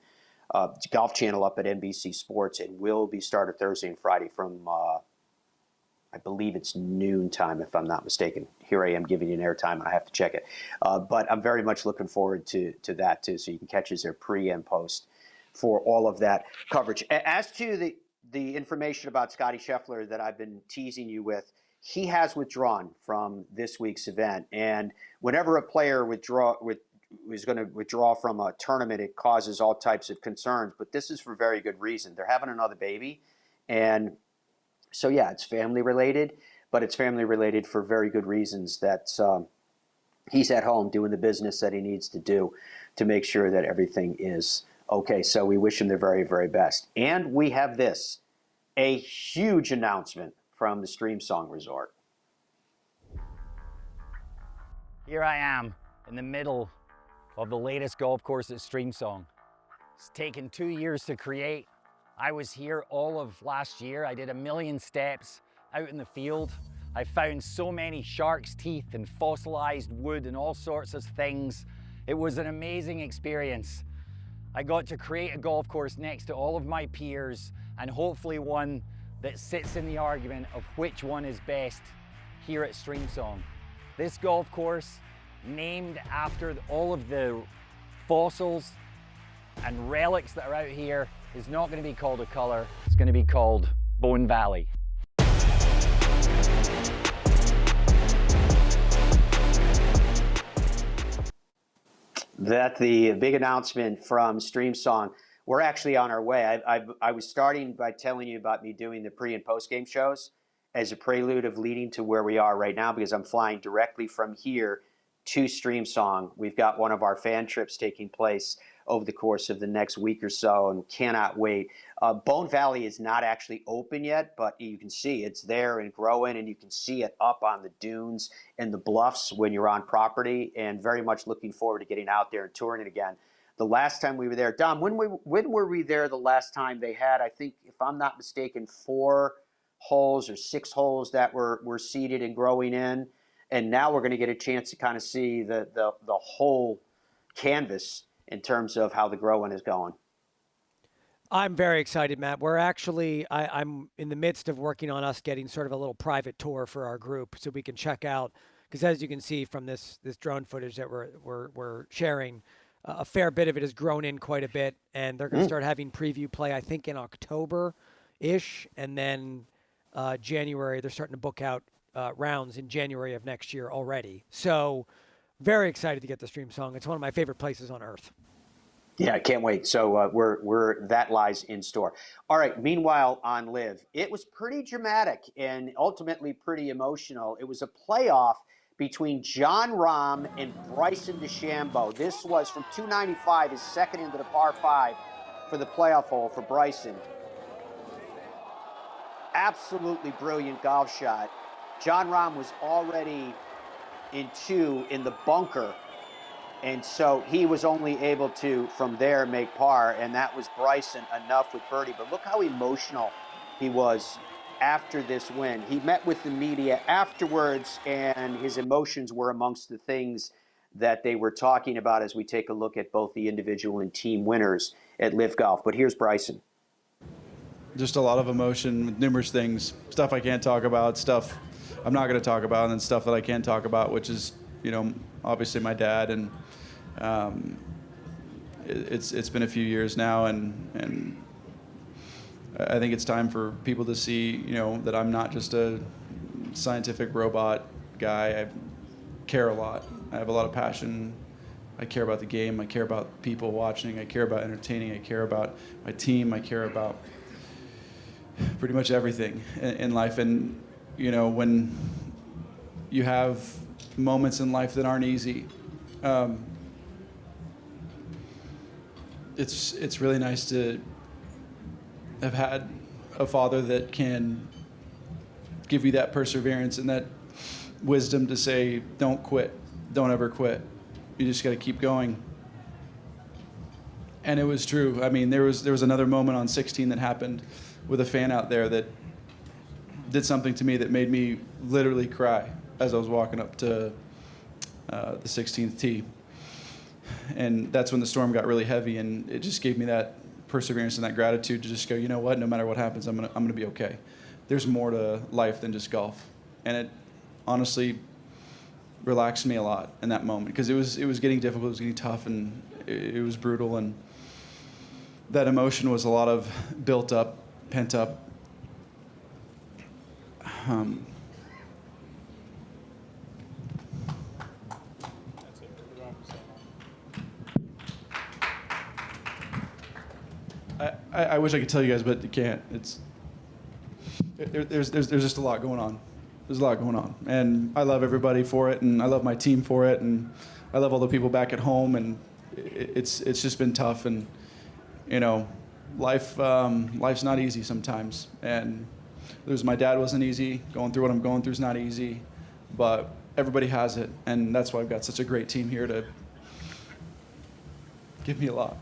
Golf Channel up at NBC Sports. It will be started Thursday and Friday from, I believe it's noon time, if I'm not mistaken. Here I am giving you an airtime, and I have to check it. But I'm very much looking forward to that, too, so you can catch us there pre and post for all of that coverage. As to the information about Scottie Scheffler that I've been teasing you with, he has withdrawn from this week's event. And whenever a player is going to withdraw from a tournament, it causes all types of concerns. But this is for very good reason. They're having another baby. And so, yeah, it's family related, but it's family related for very good reasons. That he's at home doing the business that he needs to do to make sure that everything is okay. So we wish him the very, very best. And we have this, a huge announcement from the Streamsong Resort. Here I am in the middle of the latest golf course at Streamsong. It's taken 2 years to create. I was here all of last year. I did 1 million steps out in the field. I found so many shark's teeth and fossilized wood and all sorts of things. It was an amazing experience. I got to create a golf course next to all of my peers, and hopefully one that sits in the argument of which one is best here at Streamsong. This golf course, named after all of the fossils and relics that are out here, is not going to be called a color. It's going to be called Bone Valley. That's the big announcement from Streamsong. We're actually on our way. I was starting by telling you about me doing the pre and post game shows as a prelude of leading to where we are right now, because I'm flying directly from here to Streamsong. We've got one of our fan trips taking place over the course of the next week or so, and cannot wait. Bone Valley is not actually open yet, but you can see it's there and growing, and you can see it up on the dunes and the bluffs when you're on property, and very much looking forward to getting out there and touring it again. The last time we were there, Dom, when were we there the last time? They had, I think, if I'm not mistaken, 4 holes or 6 holes that were seeded and growing in, and now we're going to get a chance to kind of see the whole canvas in terms of how the growing is going. I'm very excited, Matt. We're actually, I'm in the midst of working on us getting sort of a little private tour for our group so we can check out, because as you can see from this drone footage that we're sharing, a fair bit of it has grown in quite a bit, and they're going to start having preview play, I think, in October-ish, and then January, they're starting to book out rounds in January of next year already. So very excited to get the Streamsong. It's one of my favorite places on earth. Yeah, I can't wait. So we're that lies in store. All right. Meanwhile, on LIV, it was pretty dramatic and ultimately pretty emotional. It was a playoff between Jon Rahm and Bryson DeChambeau. This was from 295, his second into the par 5 for the playoff hole for Bryson. Absolutely brilliant golf shot. Jon Rahm was already in 2 in the bunker, and so he was only able to, from there, make par, and that was Bryson enough with birdie. But look how emotional he was after this win. He met with the media afterwards, and his emotions were amongst the things that they were talking about as we take a look at both the individual and team winners at LIV Golf. But here's Bryson. Just a lot of emotion, numerous things, stuff I can't talk about, stuff I'm not going to talk about, and then stuff that I can talk about, which is, you know, obviously my dad, and it's been a few years now, and I think it's time for people to see, you know, that I'm not just a scientific robot guy. I care a lot. I have a lot of passion. I care about the game. I care about people watching. I care about entertaining. I care about my team. I care about pretty much everything in life. And you know, when you have moments in life that aren't easy, it's really nice to have had a father that can give you that perseverance and that wisdom to say, don't quit, don't ever quit. You just got to keep going. And it was true. I mean, there was another moment on 16 that happened with a fan out there that did something to me that made me literally cry as I was walking up to the 16th tee. And that's when the storm got really heavy, and it just gave me that perseverance and that gratitude to just go, you know what, no matter what happens, I'm gonna be okay. There's more to life than just golf. And it honestly relaxed me a lot in that moment, because it was getting difficult, it was getting tough, and it was brutal, and that emotion was a lot of built up, pent up. I wish I could tell you guys, but you can't. There's just a lot going on. There's a lot going on, and I love everybody for it, and I love my team for it, and I love all the people back at home, and it's just been tough, and you know, life's not easy sometimes, and losing my dad wasn't easy. Going through what I'm going through is not easy, but everybody has it, and that's why I've got such a great team here to give me a lot.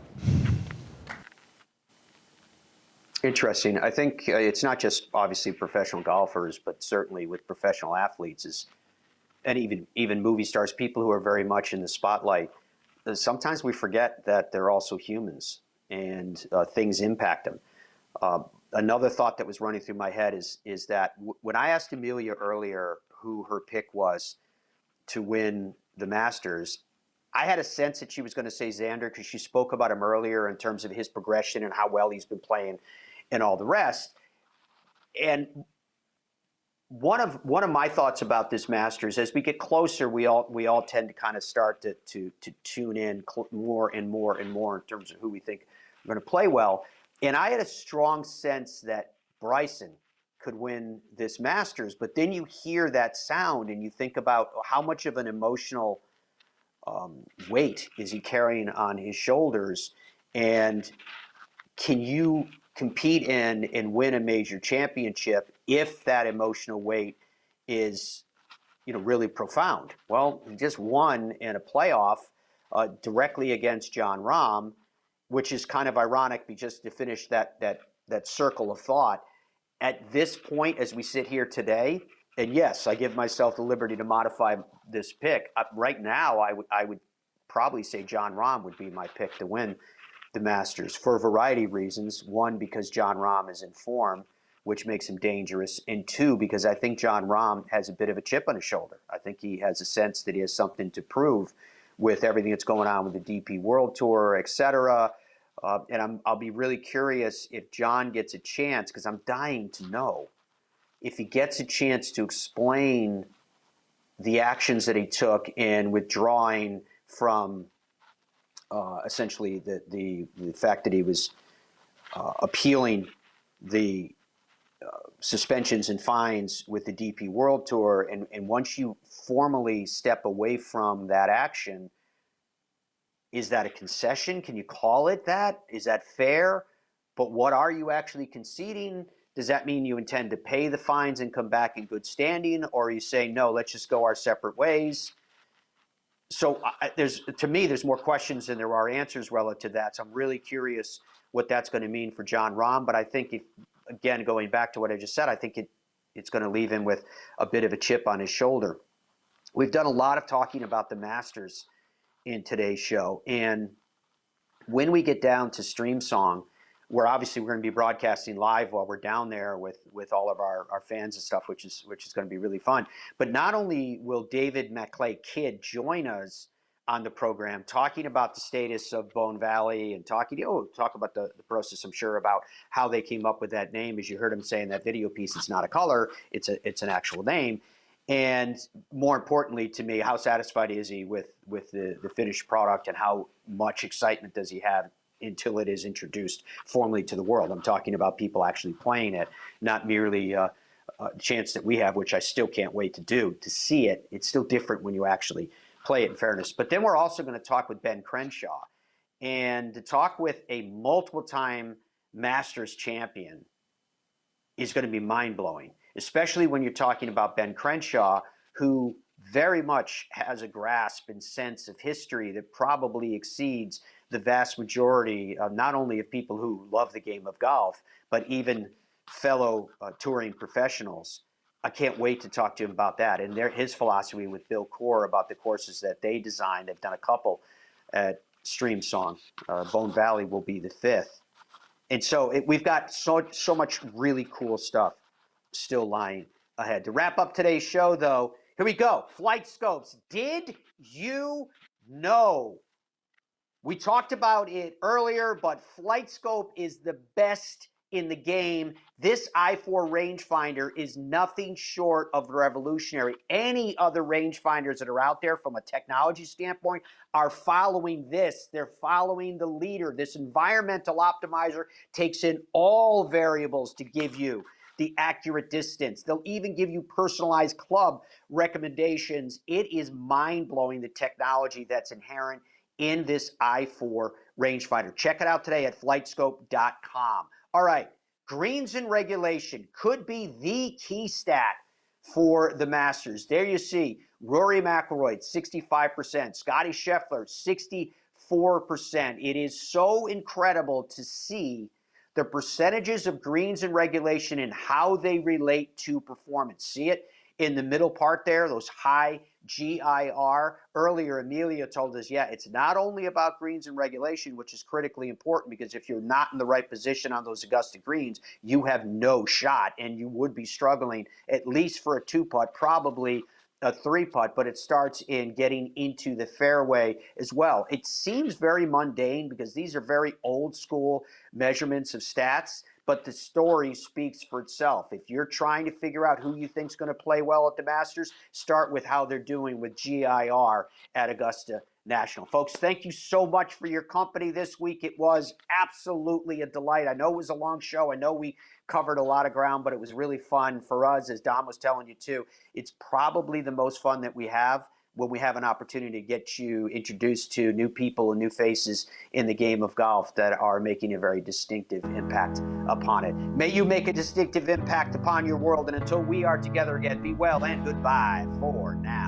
Interesting. I think it's not just obviously professional golfers, but certainly with professional athletes and even movie stars, people who are very much in the spotlight. Sometimes we forget that they're also humans and things impact them. Another thought that was running through my head is that when I asked Amelia earlier who her pick was to win the Masters, I had a sense that she was going to say Xander because she spoke about him earlier in terms of his progression and how well he's been playing and all the rest. And one of my thoughts about this Masters, as we get closer, we all tend to kind of start to tune in more and more and more in terms of who we think are going to play well. And I had a strong sense that Bryson could win this Masters, but then you hear that sound and you think about how much of an emotional weight is he carrying on his shoulders, and can you compete in and win a major championship if that emotional weight is, really profound? Well, he just won in a playoff directly against Jon Rahm, which is kind of ironic, just to finish that circle of thought. At this point, as we sit here today, and yes, I give myself the liberty to modify this pick. Right now, I would probably say Jon Rahm would be my pick to win the Masters for a variety of reasons. One, because Jon Rahm is in form, which makes him dangerous. And two, because I think Jon Rahm has a bit of a chip on his shoulder. I think he has a sense that he has something to prove with everything that's going on with the DP World Tour, et cetera. And I'll be really curious if Jon gets a chance, because I'm dying to know if he gets a chance to explain the actions that he took in withdrawing from essentially the fact that he was appealing the suspensions and fines with the DP World Tour. And once you formally step away from that action, is that a concession? Can you call it that? Is that fair? But what are you actually conceding? Does that mean you intend to pay the fines and come back in good standing? Or are you saying, no, let's just go our separate ways? So to me, there's more questions than there are answers relative to that. So I'm really curious what that's going to mean for Jon Rahm. But I think, again, going back to what I just said, I think it's going to leave him with a bit of a chip on his shoulder. We've done a lot of talking about the Masters in today's show. And when we get down to Streamsong, where obviously we're going to be broadcasting live while we're down there with all of our fans and stuff, which is going to be really fun. But not only will David McLay Kidd join us on the program talking about the status of Bone Valley and talk about the process, I'm sure, about how they came up with that name. As you heard him say in that video piece, it's not a color, it's an actual name. And more importantly to me, how satisfied is he with the finished product, and how much excitement does he have until it is introduced formally to the world? I'm talking about people actually playing it, not merely a chance that we have, which I still can't wait to see it. It's still different when you actually play it, in fairness. But then we're also going to talk with Ben Crenshaw, and to talk with a multiple-time Masters champion is going to be mind-blowing, especially when you're talking about Ben Crenshaw, who very much has a grasp and sense of history that probably exceeds the vast majority, not only of people who love the game of golf, but even fellow touring professionals. I can't wait to talk to him about that. And his philosophy with Bill Core about the courses that they designed. They've done a couple at Streamsong. Bone Valley will be the 5th. And so we've got so much really cool stuff still lying ahead. To wrap up today's show, though, here we go. Flight Scopes. Did you know? We talked about it earlier, but Flight Scope is the best in the game. This i4 rangefinder is nothing short of revolutionary. Any other rangefinders that are out there from a technology standpoint are following this. They're following the leader. This environmental optimizer takes in all variables to give you the accurate distance. They'll even give you personalized club recommendations. It is mind-blowing, the technology that's inherent in this i4 rangefinder. Check it out today at flightscope.com. All right, greens and regulation could be the key stat for the Masters. There you see Rory McIlroy, 65%, Scottie Scheffler, 4%. It is so incredible to see the percentages of greens in regulation and how they relate to performance. See it in the middle part there, those high GIR. Earlier, Amelia told us, yeah, it's not only about greens in regulation, which is critically important, because if you're not in the right position on those Augusta greens, you have no shot, and you would be struggling at least for a 2-putt, probably a 3-putt, but it starts in getting into the fairway as well. It seems very mundane because these are very old school measurements of stats, but the story speaks for itself. If you're trying to figure out who you think's going to play well at the Masters, start with how they're doing with GIR at Augusta National. Folks, thank you so much for your company this week. It was absolutely a delight. I know it was a long show. I know we covered a lot of ground, but it was really fun for us, as Dom was telling you too. It's probably the most fun that we have when we have an opportunity to get you introduced to new people and new faces in the game of golf that are making a very distinctive impact upon it. May you make a distinctive impact upon your world, and until we are together again, be well and goodbye for now.